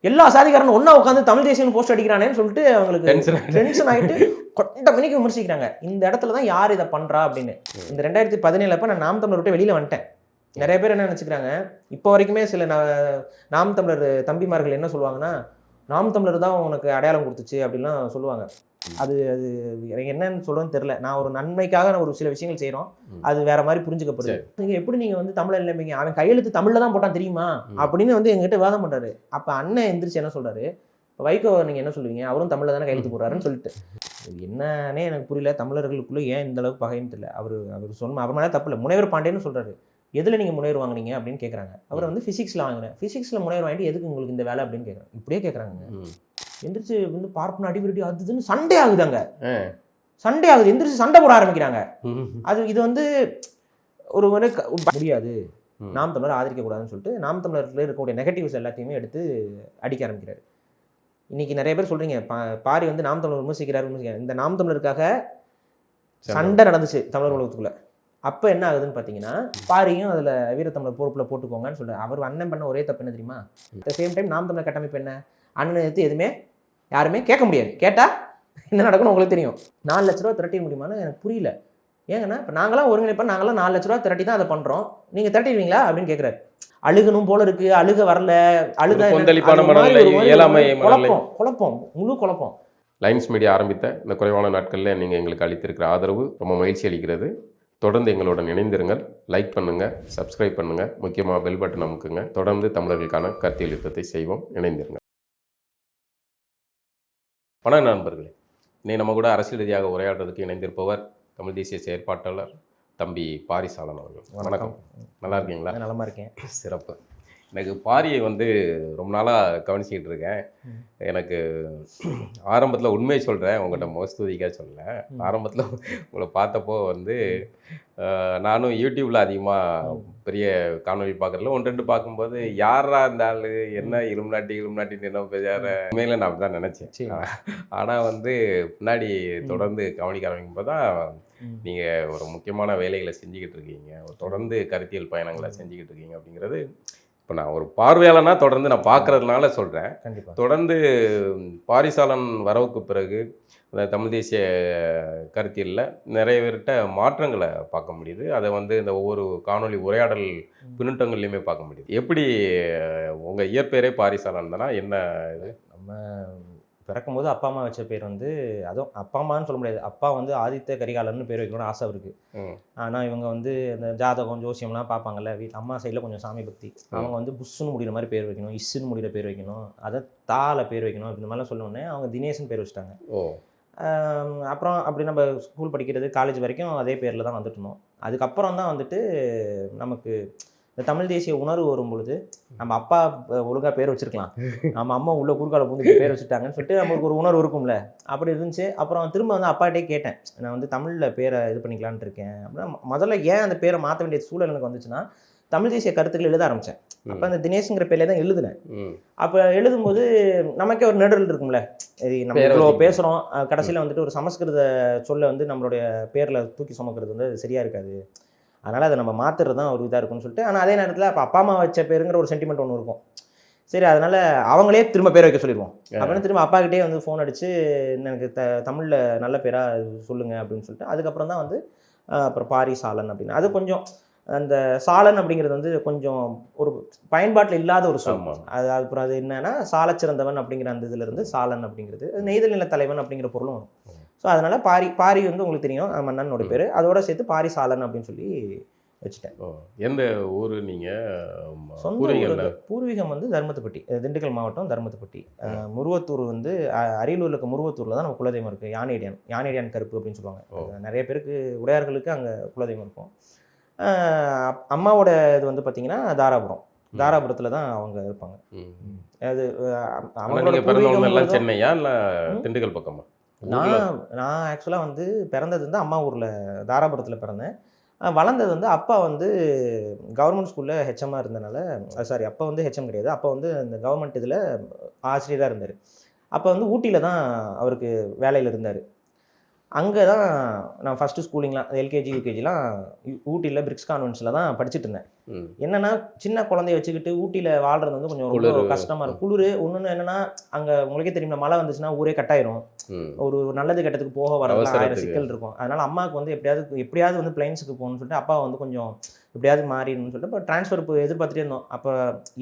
எல்லா சாதிக்காரனும் ஒன்றா உட்காந்து தமிழ் தேசியம்னு போஸ்ட் அடிக்கிறானேன்னு சொல்லிட்டு அவங்களுக்கு டென்ஷன் ஆகிட்டு கொட்ட மணிக்கு விமர்சிக்கிறாங்க. இந்த இடத்துல தான் யார் இதை பண்ணுறா அப்படின்னு. இந்த 2017 அப்போ நான் நாம் தமிழர் விட்டு வெளியில் வந்துட்டேன். நிறைய பேர் என்ன நினச்சிக்கிறாங்க, இப்போ வரைக்குமே சில நாம் தமிழர் தம்பிமார்கள் என்ன சொல்லுவாங்கன்னா, நாம் தமிழர் தான் உனக்கு அடையாளம் கொடுத்துச்சு அப்படின்லாம் சொல்லுவாங்க. அது எனக்கு என்னன்னு சொல்றதுன்னு தெரியல. நான் ஒரு நன்மைக்காக ஒரு சில விஷயங்கள் செய்கிறோம், அது வேற மாதிரி புரிஞ்சுக்கப்படுது. நீங்கள் எப்படி நீங்கள் வந்து தமிழ் இல்லைங்க, அவன் கையெழுத்து தமிழில் தான் போட்டான் தெரியுமா அப்படின்னு வந்து எங்ககிட்ட வாதம் பண்ணுறாரு. அப்போ அண்ணன் எந்திரிச்சு என்ன சொல்கிறாரு, இப்போ வைகோ நீங்கள் என்ன சொல்லுவீங்க, அவரும் தமிழில் தானே கையெழுத்து போடுறாருன்னு சொல்லிட்டு. என்னன்னே எனக்கு புரியல, தமிழர்களுக்குள்ளே ஏன் இந்த அளவுக்கு பகைன்னு தெரியல. அவர் சொன்ன அவர் மேலே தப்பு இல்லை. முனைவர் பாண்டியன்னு சொல்கிறாரு. எதில் நீங்கள் முனைவர் வாங்கினீங்க அப்படின்னு கேட்குறாங்க. அவர் வந்து ஃபிசிக்ஸில் வாங்கினேன். ஃபிசிக்ஸில் முனைவர் வாங்கிட்டு எதுக்கு உங்களுக்கு இந்த வேலை அப்படின்னு கேட்குறாங்க. இப்படியே கேட்குறாங்க. எந்திரிச்சு வந்து பார்ப்பன அடிபடி அதுன்னு சண்டே ஆகுதாங்க. சண்டே ஆகுது, எந்திரிச்சு சண்டை போட ஆரம்பிக்கிறாங்க. இது வந்து ஒரு முடியாது, நாம் தமிழர் ஆதரிக்கக்கூடாதுன்னு சொல்லிட்டு நாம் தமிழர்ல இருக்கக்கூடிய நெகட்டிவ்ஸ் எல்லாத்தையுமே எடுத்து அடிக்க ஆரம்பிக்கிறாரு. இன்னைக்கு நிறைய பேர் சொல்றீங்க பாரி வந்து நாம் தமிழர் விமர்சிக்கிறாரு. இந்த நாம் தமிழருக்காக சண்டை நடந்துச்சு தமிழர் உலகத்துக்குள்ள. அப்போ என்ன ஆகுதுன்னு பார்த்தீங்கன்னா, பாரியும் அதில் வீரத்தமிழர் பொறுப்பில் போட்டுக்கோங்கன்னு சொல்கிறார். அவர் அண்ணன் பண்ண ஒரே தப்பு என்ன தெரியுமா, அட் த சேம் டைம் நாம் தமிழர் கட்டமைப்பு என்ன, அண்ணனை எடுத்து எதுவுமே யாருமே கேட்க முடியாது. கேட்டால் என்ன நடக்கும்னு உங்களுக்கு தெரியும். 4 லட்ச ரூபா திரட்டிட முடியுமான்னு எனக்கு புரியல. ஏங்கன்னா இப்போ நாங்களாம் ஒருங்கிணைப்போம், நாங்களாம் 4 லட்ச ரூபா திரட்டி தான் அதை பண்ணுறோம், நீங்கள் திரட்டிடுவீங்களா அப்படின்னு கேட்குறாரு. அழுகணும் போல இருக்கு, அழுக வரல, குழப்பம், முழு குழப்பம். லைன்ஸ் மீடியா ஆரம்பித்த இந்த குறைவான நாட்களில் நீங்கள் எங்களுக்கு அளித்திருக்கிற ஆதரவு ரொம்ப மகிழ்ச்சி அளிக்கிறது. தொடர்ந்து எங்களுடன் இணைந்திருங்கள். லைக் பண்ணுங்கள், சப்ஸ்கிரைப் பண்ணுங்கள், முக்கியமாக பெல் பட்டன் அமுக்குங்க. தொடர்ந்து தமிழர்களுக்கான கருத்தியல் யுத்தத்தை செய்வோம். இணைந்திருங்க. வணக்கம் நண்பர்களே. இன்னைக்கு நம்ம கூட அரசியல் ரீதியாக உரையாடுறதுக்கு இணைந்திருப்பவர் தமிழ் தேசிய செயற்பாட்டாளர் தம்பி பாரி சாலன் அவர்கள். வணக்கம். நல்லா இருக்கீங்களா? நலமா இருக்கேன். சிறப்பு. எனக்கு பாரியை வந்து ரொம்ப நாளாக கவனிச்சிக்கிட்டு இருக்கேன். எனக்கு ஆரம்பத்தில் உண்மையை சொல்கிறேன், உங்கள்கிட்ட முகஸ்துதிக்காக சொல்லலை. ஆரம்பத்தில் உங்களை பார்த்தப்போ வந்து நானும் யூடியூப்பில் அதிகமாக பெரிய காணொலி பார்க்குறதுல 1-2 பார்க்கும்போது யாரா இருந்தாலும் என்ன இலுமினாட்டின்னு என்ன பேசார உண்மையில் நான் அப்படி தான் நினச்சேன். ஆனால் வந்து பின்னாடி தொடர்ந்து கவனிக்க ஆரம்பிக்கும் போது தான் நீங்கள் ஒரு முக்கியமான வேலைகளை செஞ்சுக்கிட்டு இருக்கீங்க, தொடர்ந்து கருத்தியல் பயணங்களை செஞ்சுக்கிட்டு இருக்கீங்க அப்படிங்கிறது இப்போ நான் ஒரு பார்வையாளனா தொடர்ந்து நான் பார்க்குறதுனால சொல்கிறேன். கண்டிப்பாக தொடர்ந்து பாரி சாலன் வரவுக்கு பிறகு அந்த தமிழ் தேசிய கருத்தியலில் நிறைய பேர்கிட்ட மாற்றங்களை பார்க்க முடியுது. அதை வந்து இந்த ஒவ்வொரு காணொலி உரையாடல் பின்னூட்டங்கள்லையுமே பார்க்க முடியுது. எப்படி உங்கள் இயற்பெயரே பாரி சாலன் தானா என்ன? இது நம்ம பிறக்கும்போது அப்பா அம்மா வச்ச பேர் வந்து, அதுவும் அப்பா அம்மான்னு சொல்ல முடியாது, அப்பா வந்து ஆதித்த கரிகாலன்னு பேர் வைக்கணும்னு ஆசை இருக்குது. ஆனால் இவங்க வந்து இந்த ஜாதகம் ஜோசியம்லாம் பார்ப்பாங்கல்ல வீட்டில், அம்மா சைடில் கொஞ்சம் சாமி பக்தி, அவங்க வந்து புஷ்ஷுன்னு முடிகிற மாதிரி பேர் வைக்கணும், இஸ்ஸுன்னு முடிகிற பேர் வைக்கணும், அதை தால பேர் வைக்கணும், இந்த மாதிரிலாம் சொன்னோடனே அவங்க தினேஷன் பேர் வச்சுட்டாங்க. அப்புறம் அப்படி நம்ம ஸ்கூல் படிக்கிறது காலேஜ் வரைக்கும் அதே பேரில் தான் வந்துட்டு இருந்தோம். அதுக்கப்புறம் தான் வந்துட்டு நமக்கு இந்த தமிழ் தேசிய உணர்வு வரும் பொழுது, நம்ம அப்பா ஒழுங்காக பேர் வச்சுருக்கலாம், நம்ம அம்மா உள்ள குறுக்கால பூந்து பேர் வச்சுட்டாங்கன்னு சொல்லிட்டு நமக்கு ஒரு உணர்வு இருக்கும்ல, அப்படி இருந்துச்சு. அப்புறம் திரும்ப வந்து அப்பாட்டே கேட்டேன், நான் வந்து தமிழில் பேரை இது பண்ணிக்கலான்ட்டு இருக்கேன் அப்படின்னா. முதல்ல ஏன் அந்த பேரை மாற்ற வேண்டிய சூழல் எனக்கு வந்துச்சுன்னா, தமிழ் தேசிய கருத்துக்கள் எழுத ஆரம்பித்தேன். அப்போ அந்த தினேஷுங்கிற பேர்லேயே தான் எழுதுனேன். அப்போ எழுதும்போது நமக்கே ஒரு நெடல் இருக்கும்ல, நம்ம இவ்வளோ பேசுகிறோம், கடைசியில் வந்துட்டு ஒரு சமஸ்கிருத சொல்ல வந்து நம்மளுடைய பேரில் தூக்கி சுமக்கிறது வந்து அது சரியாக இருக்காது, அதனால் அதை நம்ம மாற்றுறது தான் ஒரு இதாக இருக்கும்னு சொல்லிட்டு. ஆனால் அதே நேரத்தில் அப்போ அப்பா அம்மா வச்ச பேருங்கிற ஒரு சென்டிமெண்ட் ஒன்று இருக்கும். சரி, அதனால் அவங்களே திரும்ப பேர் வைக்க சொல்லிடுவோம் அப்படின்னு திரும்ப அப்பாக்கிட்டே வந்து ஃபோன் அடித்து எனக்கு தமிழில் நல்ல பேராக சொல்லுங்கள் அப்படின்னு சொல்லிட்டு. அதுக்கப்புறம் தான் வந்து அப்புறம் பாரி சாலன் அப்படின்னு. அது கொஞ்சம் அந்த சாலன் அப்படிங்கிறது வந்து கொஞ்சம் ஒரு பயன்பாட்டில் இல்லாத ஒரு சொல். அது அப்புறம் அது என்னன்னா சாலச்சிறந்தவன் அப்படிங்கிற அந்த இதிலிருந்து சாலன் அப்படிங்கிறது நெய்தல் நில தலைவன் அப்படிங்கிற பொருளும் வரும். ஸோ அதனால் பாரி வந்து உங்களுக்கு தெரியும் மன்னனோட பேர், அதோட சேர்த்து பாரி சாலன் அப்படின்னு சொல்லி வச்சுட்டேன். எந்த ஊர் நீங்கள்? சொந்த பூர்வீகம் வந்து தர்மத்துப்பட்டி, திண்டுக்கல் மாவட்டம் தர்மத்துப்பட்டி. முருவத்தூர் வந்து அரியலூரில் இருக்க முருவத்தூரில் தான் நம்ம குலதெய்வம் இருக்குது. யானையடியான் கருப்பு அப்படின்னு சொல்லுவாங்க. நிறைய பேருக்கு உடையார்களுக்கு அங்கே குலதெய்வம் இருக்கும். அம்மாவோட இது வந்து பார்த்தீங்கன்னா தாராபுரத்தில் தான் அவங்க இருப்பாங்க. அது அவங்களோட சென்னையா இல்லை திண்டுக்கல் பக்கமா? நான் ஆக்சுவலாக வந்து பிறந்தது வந்து அம்மா ஊரில் தாராபுரத்தில் பிறந்தேன். வளர்ந்தது வந்து அப்பா வந்து கவர்மெண்ட் ஸ்கூலில் ஹெச்எம்மாக இருந்தனால, சாரி அப்பா வந்து ஹெச்எம் கிடையாது, அப்பா வந்து இந்த கவர்மெண்ட் இதில் ஆசிரியராக இருந்தார். அப்போ வந்து ஊட்டியில் தான் அவருக்கு வேலையில் இருந்தார். அங்கே தான் நான் ஃபஸ்ட்டு ஸ்கூலிங்லாம் எல்கேஜி யூகேஜிலாம் ஊட்டியில் பிரிக்ஸ் கான்வென்ட்ஸில் தான் படிச்சுட்டு இருந்தேன். என்னன்னா சின்ன குழந்தைய வச்சுக்கிட்டு ஊட்டியில் வாழ்றது வந்து கொஞ்சம் ரொம்ப கஷ்டமாக இருக்கும். குளிர் ஒன்று என்னன்னா அங்கே உங்களுக்கே தெரியும், மழை வந்துச்சுன்னா ஊரே கட்டாயிரும். ஒரு நல்லது கெட்டதுக்கு போக வர ஆயிரம் சிக்கல் இருக்கும். அதனால அம்மாவுக்கு வந்து எப்படியாவது வந்து பிளைன்ஸுக்கு போகணும்னு சொல்லிட்டு அப்பா வந்து கொஞ்சம் எப்படியாவது மாறிடணும்னு சொல்லிட்டு இப்போ ட்ரான்ஸ்ஃபர் எதிர்பார்த்துட்டே இருந்தோம். அப்போ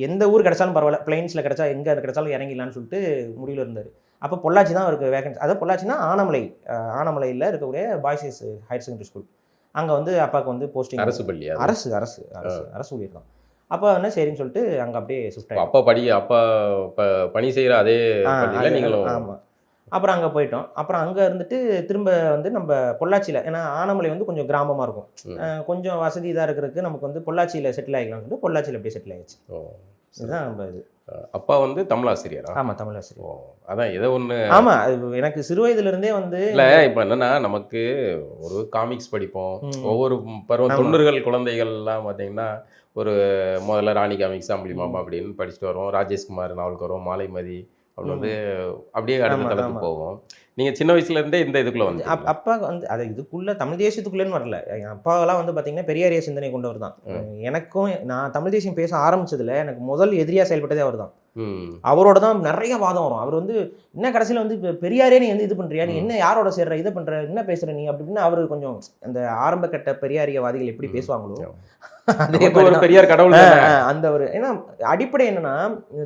எந்த ஊர் கிடைச்சாலும் பரவாயில்ல, பிளைன்ஸில் கிடைச்சா எங்கே கிடைச்சாலும் இறங்கிடலான்னு சொல்லிட்டு முடிவில் இருந்தார். அப்போ பொள்ளாச்சி தான் அவருக்கு வேகன்சி. அதாவது பொள்ளாச்சினா ஆனமலையில் இருக்கக்கூடிய பாய்ஸ் ஹையர் செகண்டரி ஸ்கூல். அங்கே வந்து அப்பாவுக்கு வந்து போஸ்டிங் அரசு பள்ளி, அரசு ஊழியர் தான். அப்போ என்ன சரின்னு சொல்லிட்டு அங்கே அப்படியே ஷிஃப்ட் ஆகி அப்பா பணி செய்கிற அதே நீங்களும். ஆமாம். அப்புறம் அங்கே போயிட்டோம். அப்புறம் அங்கே இருந்துட்டு திரும்ப வந்து நம்ம பொள்ளாச்சியில், ஏன்னா ஆனமலை வந்து கொஞ்சம் கிராமமாக இருக்கும், கொஞ்சம் வசதி இதாக இருக்கிறதுக்கு நமக்கு வந்து பொள்ளாச்சியில் செட்டில் ஆகிக்கலாம்னு சொல்லிட்டு பொள்ளாச்சியில் அப்படியே செட்டில் ஆகிடுச்சு. இதுதான் நம்ம இது. அப்பா வந்து தமிழாசிரியரா? ஆமாம், தமிழாசிரியர். அதான் ஏதோ ஒன்று. ஆமாம், எனக்கு சிறு வயதுலேருந்தே வந்து இல்லை, இப்போ என்னன்னா நமக்கு ஒரு காமிக்ஸ் படிப்போம். ஒவ்வொரு பருவம் தொண்ணூறுகள் குழந்தைகள்லாம் பார்த்தீங்கன்னா ஒரு முதல்ல ராணி காமிக்ஸ், அம்பளி மாமா அப்படின்னு படிச்சுட்டு வருவோம். ராஜேஷ்குமார் நாவலுக்கு வருவோம், மாலைமதி அப்படி வந்து அப்படியே அடுத்த தளத்துக்கு போவோம். நீங்கள் சின்ன வயசுலேருந்தே இந்த இதுக்குள்ளே வந்து அப்பா வந்து அதை இதுக்குள்ளே தமிழ் தேசியத்துக்குள்ளேன்னு வரல. என் அப்பாவெல்லாம் வந்து பார்த்தீங்கன்னா பெரியாரிய சிந்தனை கொண்டவர் தான். எனக்கும் நான் தமிழ் தேசியம் பேச ஆரம்பிச்சதுல எனக்கு முதல் எதிரியாக செயல்பட்டதே அவர் தான். அவரோட தான் நிறைய வாதம் வரும். அவர் வந்து என்ன கடைசியில் வந்து பெரியாரே நீ வந்து இது பண்ணுறியா, நீ என்ன யாரோட சேர்ற, இதை பண்ணுற, என்ன பேசுகிற நீ அப்படின்னு அவர் கொஞ்சம் அந்த ஆரம்ப கட்ட பெரியாரியவாதிகள் எப்படி பேசுவாங்களோ அதே ஒரு பெரியார் கடவுள் அந்த ஒரு. ஏன்னா அடிப்படை என்னன்னா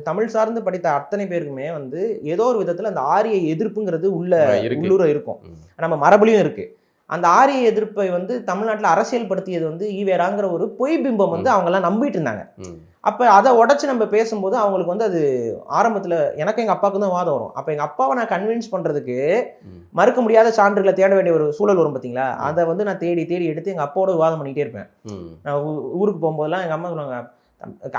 தமிழ் சார்ந்து படித்த அத்தனை பேருக்குமே வந்து ஏதோ ஒரு விதத்தில் அந்த ஆரிய எதிர்ப்புங்கிறது உள்ளூர இருக்கும், நம்ம மரபுலையும் இருக்கு. அந்த ஆரிய எதிர்ப்பை வந்து தமிழ்நாட்டில் அரசியல் படுத்தியது வந்து ஈவேராங்கிற ஒரு பொய் பிம்பம் வந்து அவங்கெல்லாம் நம்பிட்டு இருந்தாங்க. அப்போ அதை உடச்சி நம்ம பேசும்போது அவங்களுக்கு வந்து அது ஆரம்பத்தில் எனக்கு எங்கள் அப்பாவுக்கு தான் வாதம் வரும். அப்போ எங்கள் அப்பாவை நான் கன்வின்ஸ் பண்ணுறதுக்கு மறுக்க முடியாத சான்றுகளை தேட வேண்டிய ஒரு சூழல் வரும் பார்த்தீங்களா, அதை வந்து நான் தேடி எடுத்து எங்கள் அப்பாவோட விவாதம் பண்ணிகிட்டே இருப்பேன். நான் ஊருக்கு போகும்போதெல்லாம் எங்கள் அம்மா சொல்லுவாங்க,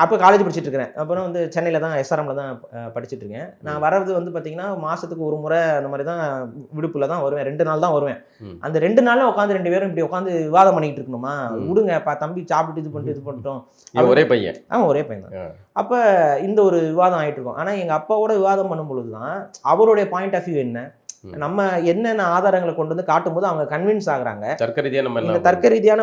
அப்போ காலேஜ் படிச்சுட்டு இருக்கிறேன், அப்புறம் வந்து சென்னையில் தான் எஸ்ஆர்எம்மில் தான் படிச்சுட்டு இருக்கேன். நான் வர்றது வந்து பார்த்தீங்கன்னா மாதத்துக்கு ஒரு முறை அந்த மாதிரி தான் விடுப்பில் தான் வருவேன், 2 நாள் தான் வருவேன். அந்த 2 நாளில் உட்காந்து 2 பேரும் இப்படி உட்காந்து விவாதம் பண்ணிக்கிட்டு இருக்கணுமா, விடுங்க தம்பி சாப்பிட்டு இது பண்ணிட்டோம். ஒரே பையன். ஆமாம், ஒரே பையன் தான். அப்போ இந்த ஒரு விவாதம் ஆகிட்டு இருக்கும். ஆனால் எங்கள் அப்பாவோட விவாதம் பண்ணும்பொழுது தான் அவருடைய பாயிண்ட் ஆஃப் வியூ என்ன, நம்ம என்னென்ன ஆதாரங்களை கொண்டு வந்து காட்டும்போது அவங்க கன்வின்ஸ் ஆகுறாங்க. தர்க்க ரீதியான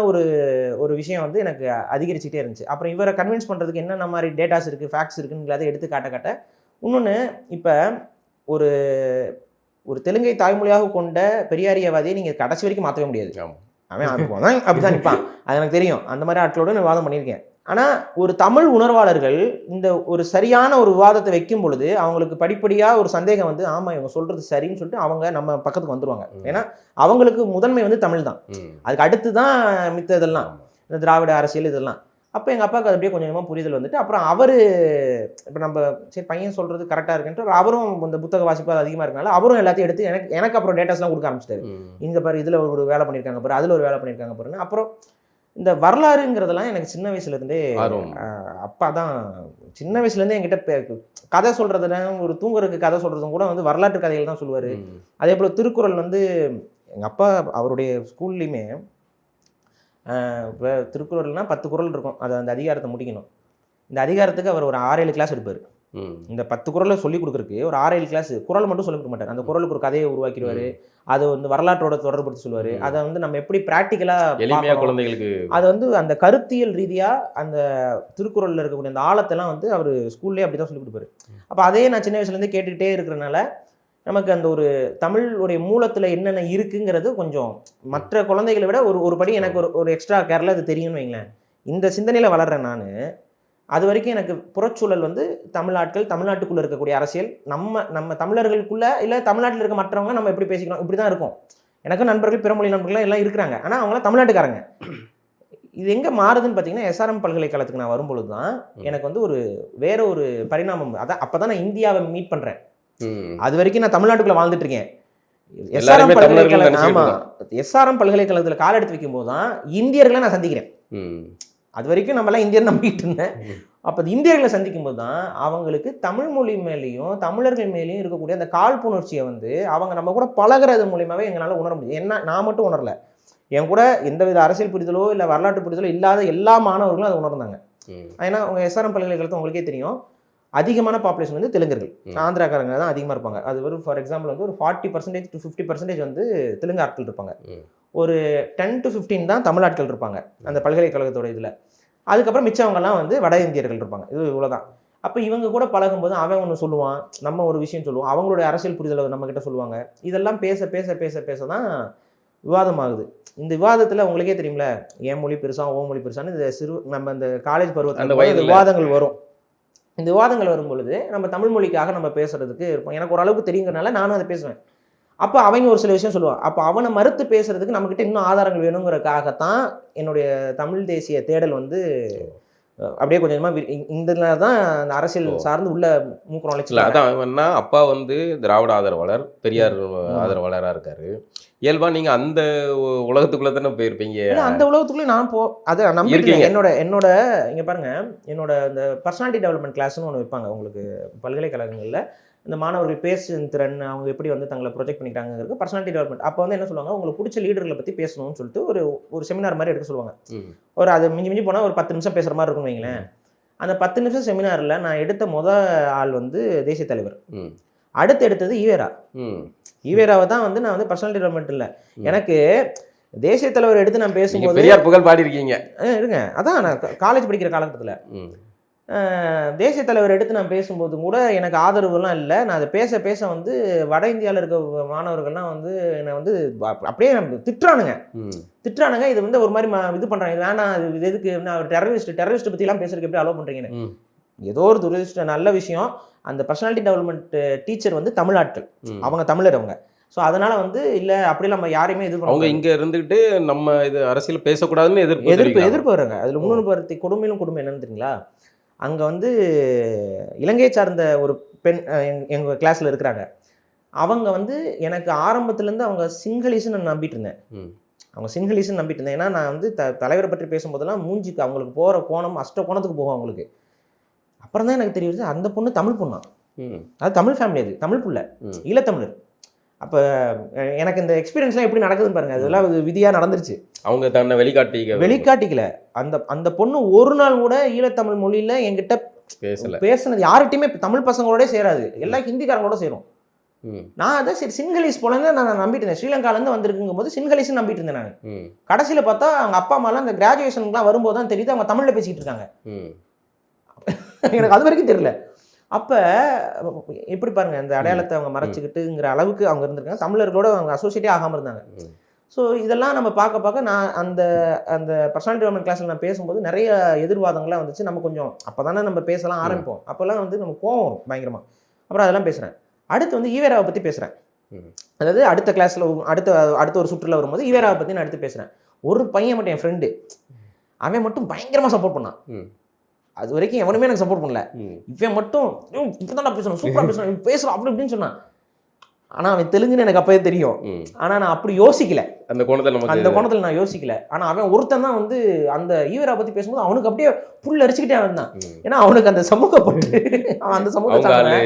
ஒரு விஷயம் வந்து எனக்கு அதிகரிச்சுட்டே இருந்துச்சு. அப்புறம் இவரை கன்வின்ஸ் பண்ணுறதுக்கு என்னென்ன மாதிரி டேட்டாஸ் இருக்குது, ஃபேக்ட்ஸ் இருக்குன்னு அதை எடுத்து காட்ட இன்னொன்று, இப்போ ஒரு தெலுங்கை தாய்மொழியாக கொண்ட பெரியாரியவாதியை நீங்கள் கடைசி வரைக்கும் மாற்றவே முடியாது. அவன் அப்படிதான் நிற்பான், அது எனக்கு தெரியும். அந்த மாதிரி ஆட்களோடு நான் விவாதம் பண்ணியிருக்கேன். ஆனால் ஒரு தமிழ் உணர்வாளர்கள் இந்த ஒரு சரியான ஒரு விவாதத்தை வைக்கும் பொழுது அவங்களுக்கு படிப்படியாக ஒரு சந்தேகம் வந்து ஆமாம் இவங்க சொல்கிறது சரின்னு சொல்லிட்டு அவங்க நம்ம பக்கத்துக்கு வந்துடுவாங்க. ஏன்னா அவங்களுக்கு முதன்மை வந்து தமிழ் தான், அதுக்கு அடுத்து தான் மித்த இதெல்லாம் இந்த திராவிட அரசியல் இதெல்லாம். அப்போ எங்கள் அப்பாவுக்கு அது அப்படியே கொஞ்சம் கொஞ்சமாக புரிதல் வந்துட்டு அப்புறம் அவர் இப்போ நம்ம சரி பையன் சொல்கிறது கரெக்டாக இருக்குன்ட்டு அவரும் இந்த புத்தக வாசிப்பு அதிகமாக இருக்கனால அவரும் எல்லாத்தையும் எடுத்து எனக்கு அப்புறம் டேட்டாஸ்லாம் கொடுக்க ஆரம்பிச்சிட்டாரு. இங்கே பாரு இதில் ஒரு வேலை பண்ணியிருக்காங்க பாரு, அதில் ஒரு வேலை பண்ணியிருக்காங்க பாருன்னு. அப்புறம் இந்த வரலாறுங்கிறதெல்லாம் எனக்கு சின்ன வயசுலேருந்தே அப்பா தான் சின்ன வயசுலேருந்தே என்கிட்ட கதை சொல்கிறதுனா ஒரு தூங்குறதுக்கு கதை சொல்கிறதும் கூட வந்து வரலாற்று கதைகள் தான் சொல்லுவார். அதே போல் திருக்குறள் வந்து எங்கள் அப்பா அவருடைய ஸ்கூல்லையுமே இப்போ திருக்குறள்னால் 10 குறள் இருக்கும், அதை அந்த அதிகாரத்தை முடிக்கணும். இந்த அதிகாரத்துக்கு அவர் ஒரு 6-7 கிளாஸ் எடுப்பார். இந்த 10 குறளை சொல்லிக் கொடுக்குறதுக்கு ஒரு 6-7 கிளாஸ் குறள் மட்டும் சொல்லிக் கொடுக்க மாட்டார். அந்த குறளுக்கு ஒரு கதையை உருவாக்கிடுவார், அது வந்து வரலாற்றோட தொடர்படுத்தி சொல்லுவார். அதை வந்து நம்ம எப்படி ப்ராக்டிக்கலாக குழந்தைகளுக்கு அதை வந்து அந்த கருத்தியல் ரீதியாக அந்த திருக்குறளில் இருக்கக்கூடிய அந்த ஆழத்தெல்லாம் வந்து அவர் ஸ்கூல்லேயே அப்படி தான் சொல்லிக் கொடுப்பாரு. அப்போ அதையே நான் சின்ன வயசுலேருந்தே கேட்டுக்கிட்டே இருக்கிறனால நமக்கு அந்த ஒரு தமிழுடைய மூலத்தில் என்னென்ன இருக்குங்கிறது கொஞ்சம் மற்ற குழந்தைகளை விட ஒரு படி எனக்கு ஒரு எக்ஸ்ட்ரா கேரில் அது தெரியும்னு வைங்களேன். இந்த சிந்தனையில் வளர்கிறேன் நான். அது வரைக்கும் எனக்கு புறச்சூழல் வந்து தமிழ்நாட்டுக்குள்ளே இருக்கக்கூடிய அரசியல், நம்ம தமிழர்களுக்குள்ளே இல்லை தமிழ்நாட்டில் இருக்க மற்றவங்க நம்ம எப்படி பேசிக்கணும் இப்படி தான் இருக்கும். எனக்கு நண்பர்கள், பிறமொழி நண்பர்கள் எல்லாம் இருக்கிறாங்க, ஆனால் அவங்களாம் தமிழ்நாட்டுக்காரங்க. இது எங்கே மாறுதுன்னு பார்த்தீங்கன்னா எஸ்ஆர்எம் பல்கலைக்கழகத்துக்கு நான் வரும்பொழுது தான் எனக்கு வந்து வேற ஒரு பரிணாமம். அப்போ தான் நான் இந்தியாவை மீட் பண்ணுறேன். அது வரைக்கும் நான் தமிழ்நாட்டுக்குள்ள வாழ்ந்துட்டு இருக்கேன். எஸ்ஆர்எம் பல்கலைக்கழகத்தில் கால் எடுத்து வைக்கும் போது தான் இந்தியர்களை நான் சந்திக்கிறேன். அது வரைக்கும் நம்மளாம் இந்தியர் நம்பிக்கிட்டு இருந்தேன். அப்போ இந்தியர்களை சந்திக்கும் போது தான் அவங்களுக்கு தமிழ் மொழி மேலேயும் தமிழர்கள் மேலேயும் இருக்கக்கூடிய அந்த காழ்ப்புணர்ச்சியை வந்து அவங்க நம்ம கூட பழகிறது மூலியமாகவே எங்களால் உணர முடியும். என்ன நான் மட்டும் உணரல, என் கூட எந்தவித அரசியல் புரிதலோ இல்லை வரலாற்று புரிதலோ இல்லாத எல்லா மாணவர்களும் அதை உணர்ந்தாங்க. ஏன்னா அவங்க எஸ்ஆர்எம் பல்கலைக்கழகத்தை உங்களுக்கே தெரியும், அதிகமான பாப்புலேஷன் வந்து தெலுங்கர்கள், ஆந்திராக்காரங்க தான் அதிகமாக இருப்பாங்க. அது ஒரு ஃபார் எக்ஸாம்பிள் வந்து ஒரு 40% to 50% வந்து தெலுங்கு ஆட்கள் இருப்பாங்க. ஒரு 10 to 15 தான் தமிழ் ஆட்கள் இருப்பாங்க அந்த பல்கலைக்கழகத்தோட இதில். அதுக்கப்புறம் மிச்சவங்கலாம் வந்து வட இந்தியர்கள் இருப்பாங்க. இது இவ்வளோதான். அப்போ இவங்க கூட பழகும்போது அவன் ஒன்று சொல்லுவான், நம்ம ஒரு விஷயம் சொல்லுவோம், அவங்களுடைய அரசியல் புரிதலை நம்மக்கிட்ட சொல்லுவாங்க. இதெல்லாம் பேச பேச பேச பேச தான் விவாதமாகுது. இந்த விவாதத்தில் உங்களுக்கே தெரியும்ல, என் மொழி பெருசா ஓ மொழி பெருசான்னு இந்த நம்ம இந்த காலேஜ் பருவத்தில் விவாதங்கள் வரும். இந்த விவாதங்கள் வரும் பொழுது நம்ம தமிழ் மொழிக்காக நம்ம பேசுறதுக்கு இருப்போம். எனக்கு ஓரளவுக்கு தெரியுங்கிறனால நானும் அதை பேசுவேன். அப்போ அவங்க ஒரு சில விஷயம் சொல்லுவான். அப்போ அவனை மறுத்து பேசுறதுக்கு நம்மக்கிட்ட இன்னும் ஆதாரங்கள் வேணுங்கிறதுக்காகத்தான் என்னுடைய தமிழ் தேசிய தேடல் வந்து அப்படியே கொஞ்சம் கொஞ்சமாக இந்த தான் அந்த அரசியல் சார்ந்து உள்ள மூக்கு நுழைச்சல. அதான் அப்பா வந்து திராவிட ஆதரவாளர், பெரியார் ஆதரவாளராக இருக்காரு. இயல்பா நீங்க அந்த உலகத்துக்குள்ள தானே போயிருப்பீங்க. அந்த உலகத்துக்குள்ளே நான் அதை நம்பியிருக்கேன். என்னோட இங்கே பாருங்க, என்னோட இந்த பர்சனாலிட்டி டெவலப்மெண்ட் கிளாஸ்னு ஒன்று வைப்பாங்க உங்களுக்கு பல்கலைக்கழகங்களில். இந்த மாணவர்கள் பேசும் திறன், அவங்க எப்படி வந்து தங்களை ப்ரொஜெக்ட் பண்ணிக்கிறாங்கிறது பர்சனாலிட்டி டெவலப்மெண்ட். அப்போ வந்து என்ன சொல்லுவாங்க, உங்களுக்கு பிடிச்ச லீடர்களை பற்றி பேசணும்னு சொல்லிட்டு ஒரு செமினார் மாதிரி எடுக்க சொல்லுவாங்க. ஒரு அது மிஞ்சி போனால் ஒரு 10 நிமிஷம் பேசுகிற மாதிரி இருக்குன்னு வைங்களேன். அந்த 10 நிமிஷம் செமினாரில் நான் எடுத்த ஆள் வந்து தேசிய தலைவர். அடுத்து எடுத்தது ஈவேரா. ஈவேராவை தான் வந்து நான் வந்து பர்சனாலிட்டி டெவலப்மெண்ட் இல்லை, எனக்கு தேசிய தலைவர் எடுத்து நான் பேசும்போது பெரியார் புகழ் பாடி இருக்கீங்க இருங்க. அதான் நான் காலேஜ் படிக்கிற காலகட்டத்தில் தேசிய தலைவர் எடுத்து நான் பேசும்போது கூட எனக்கு ஆதரவுலாம் இல்லை. நான் அதை பேச பேச வந்து வட இந்தியாவில் இருக்க மாணவர்கள்லாம் வந்து என்னை வந்து அப்படியே திட்டுறானுங்க. இது வந்து ஒரு மாதிரி இது பண்ணுறாங்க, இது வேணாம், இது எதுக்கு டெரரிஸ்ட் பற்றிலாம் பேசுறதுக்கு எப்படி அலோவ் பண்ணுறீங்கன்னு. ஏதோ ஒரு துரதிர்ஷ்ட நல்ல விஷயம், அந்த பர்சனாலிட்டி டெவலப்மெண்ட் டீச்சர் வந்து தமிழ் ஆட்கள், அவங்க தமிழர் அவங்க. ஸோ அதனால வந்து இல்லை அப்படி நம்ம யாரையுமே இது அவங்க இங்கே இருந்துக்கிட்டு நம்ம இது அரசியல் பேசக்கூடாதுன்னு எதிர்ப்பு வராங்க. அதில் இன்னொன்று பருத்தி கொடுமை என்னன்னு தெரியுங்களா, அங்கே வந்து இலங்கையை சார்ந்த ஒரு பெண் எங்கள் கிளாஸில் இருக்கிறாங்க. அவங்க வந்து எனக்கு ஆரம்பத்துலேருந்து அவங்க சிங்களீஸ்ன்னு நான் நம்பிட்டு இருந்தேன். ஏன்னா நான் வந்து தலைவரை பற்றி பேசும்போதெல்லாம் மூஞ்சிக்கு அவங்களுக்கு போகிற கோணம் கோணத்துக்கு போகும் அவங்களுக்கு. அப்புறம் தான் எனக்கு தெரியுது அந்த பொண்ணு தமிழ் பொண்ணா, அது தமிழ் ஃபேமிலி, அது தமிழ் புள்ள, ஈழத்தமிழர். அப்போ எனக்கு இந்த எக்ஸ்பீரியன்ஸ்லாம் எப்படி நடக்குதுன்னு பாருங்கள். அதெல்லாம் விதியாக நடந்துருச்சு. அவங்க தன்னை வெளிக்காட்டிக்கல. அந்த பொண்ணு ஒரு நாள் கூட ஈழத்தமிழ் மொழியில் என்கிட்ட பேசுனது யார்கிட்டையுமே தமிழ் பசங்களோட சேராது, எல்லாம் ஹிந்திக்காரங்களோட சேரும். நான் அதை சரி சிங்களீஸ் போலன்னு நான் நம்பிட்டு இருந்தேன். ஸ்ரீலங்காலேருந்து வந்திருக்குங்கும் போது சிங்களீஸ்ன்னு நம்பிட்டு இருந்தேன் நான். கடைசியில் பார்த்தா அவங்க அப்பா அம்மாலாம் அந்த கிராஜுவேஷனுக்குலாம் வரும்போது தான் தெரியுது அவங்க தமிழில் பேசிக்கிட்டு இருக்காங்க. எனக்கு அது வரைக்கும் தெரியல. அப்போ எப்படி பாருங்கள், இந்த அடையாளத்தை அவங்க மறைச்சிக்கிட்டுங்கிற அளவுக்கு அவங்க இருந்திருக்காங்க. தமிழர்களோட அவங்க அசோசியேட்டே ஆகாமல் இருந்தாங்க. ஸோ இதெல்லாம் நம்ம பார்க்க நான் அந்த பர்சனாலிட்டி டெவலப்மெண்ட் கிளாஸில் நான் பேசும்போது நிறைய எதிர்வாதங்கள்லாம் வந்துச்சு. நம்ம கொஞ்சம் அப்போ தானே நம்ம பேசலாம் ஆரம்பிப்போம். அப்போல்லாம் வந்து நம்ம கோவம் வரும் பயங்கரமாக. அப்புறம் அதெல்லாம் பேசுகிறேன். அடுத்து வந்து ஈவேராவை பற்றி பேசுகிறேன். அதாவது அடுத்த கிளாஸில் அடுத்த ஒரு சுற்றுலா வரும்போது ஈவேராவை பற்றி நான் எடுத்து பேசுகிறேன். ஒரு பையன் மட்டும், என் ஃப்ரெண்டு, அவன் மட்டும் பயங்கரமாக சப்போர்ட் பண்ணான். அது வரைக்கும் எவனுமே எனக்கு சப்போர்ட் பண்ணல. இவன் மட்டும் இப்போ தான் பேசணும், சூப்பராக பேசணும், பேசலாம் அப்படி இப்படின்னு சொன்னான். ஆனால் அவன் தெலுங்குன்னு எனக்கு அப்போயே தெரியும். ஆனால் நான் அப்படி யோசிக்கல, அந்த கோணத்தில் நான் யோசிக்கல. ஆனால் அவன் ஒருத்தன் தான் வந்து அந்த ஈவேரா பற்றி பேசும்போது அவனுக்கு அப்படியே புல் அரிச்சுக்கிட்டே அவன் தான். ஏன்னா அவனுக்கு அந்த சமூகப்பட்டு அவன் அந்த சமூகத்தை,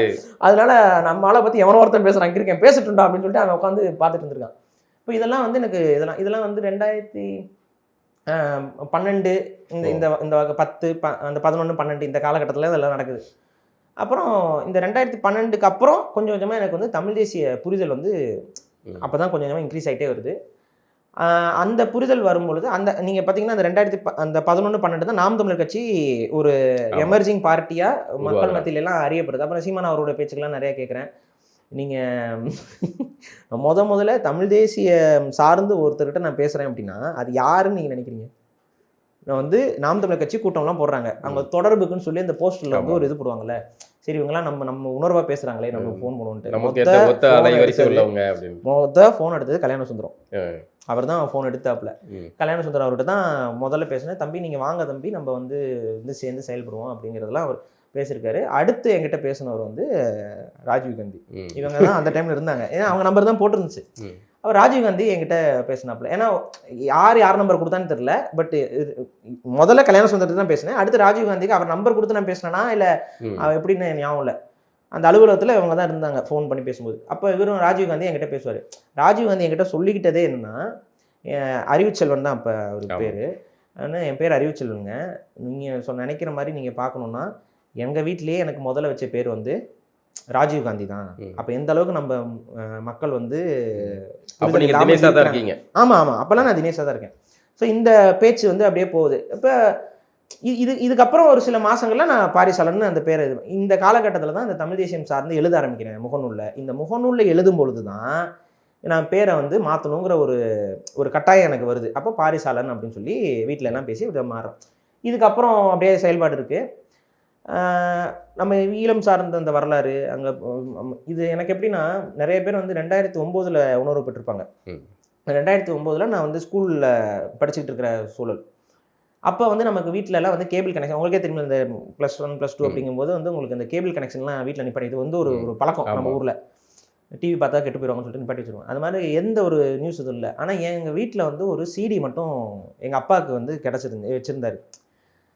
அதனால நம்ம ஆளை பற்றி எவனோ ஒருத்தன் பேசுகிறான், அங்கே இருக்கேன் பேசிட்டுண்டா அப்படின்னு சொல்லிட்டு அவன் உட்காந்து பார்த்துட்டு இருந்திருக்கான். இப்போ இதெல்லாம் வந்து எனக்கு இதெல்லாம் வந்து 2012 இந்த 10 அந்த 11 12 இந்த காலகட்டத்தில் இதெல்லாம் நடக்குது. அப்புறம் இந்த 2012க்கு அப்புறம் கொஞ்சம் கொஞ்சமாக எனக்கு வந்து தமிழ் தேசிய புரிதல் வந்து அப்போ தான் கொஞ்சம் கொஞ்சமாக இன்க்ரீஸ் ஆகிட்டே வருது. அந்த புரிதல் வரும்பொழுது நீங்கள் பார்த்தீங்கன்னா அந்த 11 12 தான் நாம் தமிழர் கட்சி ஒரு எமர்ஜிங் பார்ட்டியாக மக்கள் மத்தியிலலாம் அறியப்படுது. அப்புறம் சீமான் அவரோட பேச்சுக்கெல்லாம் நிறையா கேட்குறேன். நீங்கள் முதல்ல தமிழ் தேசிய சார்ந்து ஒருத்தர்கிட்ட நான் பேசுகிறேன் அப்படின்னா அது யாருன்னு நீங்கள் நினைக்கிறீங்க? நான் வந்து நாம் தமிழர் கட்சி கூட்டம்லாம் போடுறாங்க, அவங்க தொடர்புக்குன்னு சொல்லி அந்த போஸ்டரில் வந்து ஒரு இது போடுவாங்கல்ல, சரி இவங்கெல்லாம் நம்ம உணர்வாக பேசுகிறாங்களே, நம்ம ஃபோன் பண்ணுவோன்ட்டு ஃபோன் எடுத்தது கல்யாண சுந்தரம். அவர் தான் ஃபோன் எடுத்தாப்புல. கல்யாண சுந்தரம் அவர்கிட்ட தான் முதல்ல பேசினேன். தம்பி நீங்கள் வாங்க தம்பி, நம்ம வந்து சேர்ந்து செயல்படுவோம் அப்படிங்கிறதெல்லாம் அவர் பேசியிருக்காரு. அடுத்து என்கிட்ட பேசினவர் வந்து ராஜீவ்காந்தி. இவங்க தான் அந்த டைமில் இருந்தாங்க, ஏன்னா அவங்க நம்பர் தான் போட்டிருந்துச்சு. அவர் ராஜீவ்காந்தி என்கிட்ட பேசினாப்புல. ஏன்னா யார் நம்பர் கொடுத்தான்னு தெரியல, பட் முதல்ல கல்யாண சுந்தரத்துக்கு தான் பேசினேன். அடுத்து ராஜீவ்காந்திக்கு அவர் நம்பர் கொடுத்து நான் பேசினேன்னா இல்லை எப்படின்னு ஞாபகம் இல்லை. அந்த அலுவலகத்தில் இவங்க தான் இருந்தாங்க ஃபோன் பண்ணி பேசும்போது. அப்போ இவரும் ராஜீவ்காந்தி என்கிட்ட பேசுவார். ராஜீவ்காந்தி என்கிட்ட சொல்லிக்கிட்டதே என்னன்னா, அறிவுச்செல்வன் தான் அப்போ அவர் பேர். ஆனால் என் பேர் அறிவுச்செல்வனுங்க, நீங்கள் நினைக்கிற மாதிரி நீங்கள் பார்க்கணுன்னா எங்கள் வீட்டிலேயே எனக்கு முதல்ல வச்ச பேர் வந்து ராஜீவ் காந்தி தான். அப்போ எந்த அளவுக்கு நம்ம மக்கள் வந்து தினேஷா தான் இருக்கீங்க. ஆமாம், அப்போல்லாம் நான் தினேஷாக தான் இருக்கேன். ஸோ இந்த பேச்சு வந்து அப்படியே போகுது. இப்போ இதுக்கப்புறம் ஒரு சில மாதங்கள்ல நான் பாரிசாலன்னு அந்த பேர் இந்த காலகட்டத்தில் தான் இந்த தமிழ் தேசியம் சார்ந்து எழுத ஆரம்பிக்கிறேன் முகநூலில். இந்த முகநூலில் எழுதும் பொழுது தான் நான் பேரை வந்து மாற்றணுங்கிற ஒரு கட்டாயம் எனக்கு வருது. அப்போ பாரிசாலன் அப்படின்னு சொல்லி வீட்டில் எல்லாம் பேசி மாறுறோம். இதுக்கப்புறம் அப்படியே செயல்பாடு இருக்குது. நம்ம ஈழம் சார்ந்த அந்த வரலாறு அங்கே இது எனக்கு எப்படின்னா, நிறைய பேர் வந்து 2009 உணர்வு பெற்றிருப்பாங்க. 2009 நான் வந்து ஸ்கூலில் படிச்சுக்கிட்டு இருக்கிற சூழல். அப்போ வந்து நமக்கு வீட்டிலலாம் வந்து கேபிள் கனெக்ஷன் உங்களுக்கே தெரியும். இந்த +1 +2 அப்படிங்கும்போது வந்து உங்களுக்கு இந்த கேபிள் கனெக்ஷன்லாம் வீட்டில் நிப்பாட்டி இது வந்து ஒரு பழக்கம். நம்ம ஊரில் டிவி பார்த்தா கெட்டு போயிடுவாங்கன்னு சொல்லிட்டு நிப்பாட்டி வச்சுருவோம். அது மாதிரி எந்த ஒரு நியூஸ் இதுவும் இல்லை. ஆனால் எங்கள் வீட்டில் வந்து ஒரு சிடி மட்டும் எங்கள் அப்பாவுக்கு வந்து வச்சுருந்தாரு.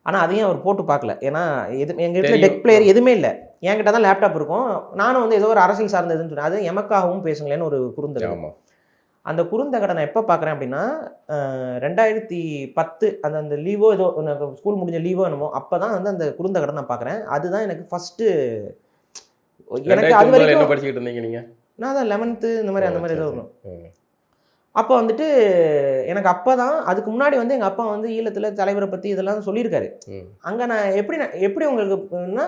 ஆனால் அதையும் அவர் போட்டு பார்க்கல. ஏன்னா எங்கள் வீட்டில் டெக் பிளேயர் எதுவுமே இல்லை. என்கிட்ட தான் லேப்டாப் இருக்கும். நானும் வந்து ஏதோ ஒரு அரசியல் சார்ந்ததுன்னு சொன்னேன். அது எமக்காகவும் பேசுங்களேன்னு ஒரு குறுந்தகடு. அந்த குறுந்தகடை நான் எப்போ பார்க்குறேன் அப்படின்னா 2010 அந்த லீவோ ஏதோ ஸ்கூல் முடிஞ்ச லீவோ என்னமோ அப்போ தான் வந்து அந்த குறுந்தகடை நான் பார்க்குறேன். அதுதான் எனக்கு ஃபஸ்ட்டு. எனக்கு அது வரைக்கும் என்ன படிச்சுக்கிட்டு இருந்தீங்க நீங்கள்? நான் தான் 11th இந்த மாதிரி அந்த மாதிரி ஏதோ வரும். அப்போ வந்துட்டு எனக்கு அப்போ தான் அதுக்கு முன்னாடி வந்து எங்கள் அப்பா வந்து ஈழத்தில் தலைவரை பற்றி இதெல்லாம் சொல்லியிருக்காரு. அங்கே நான் எப்படி உங்களுக்குன்னா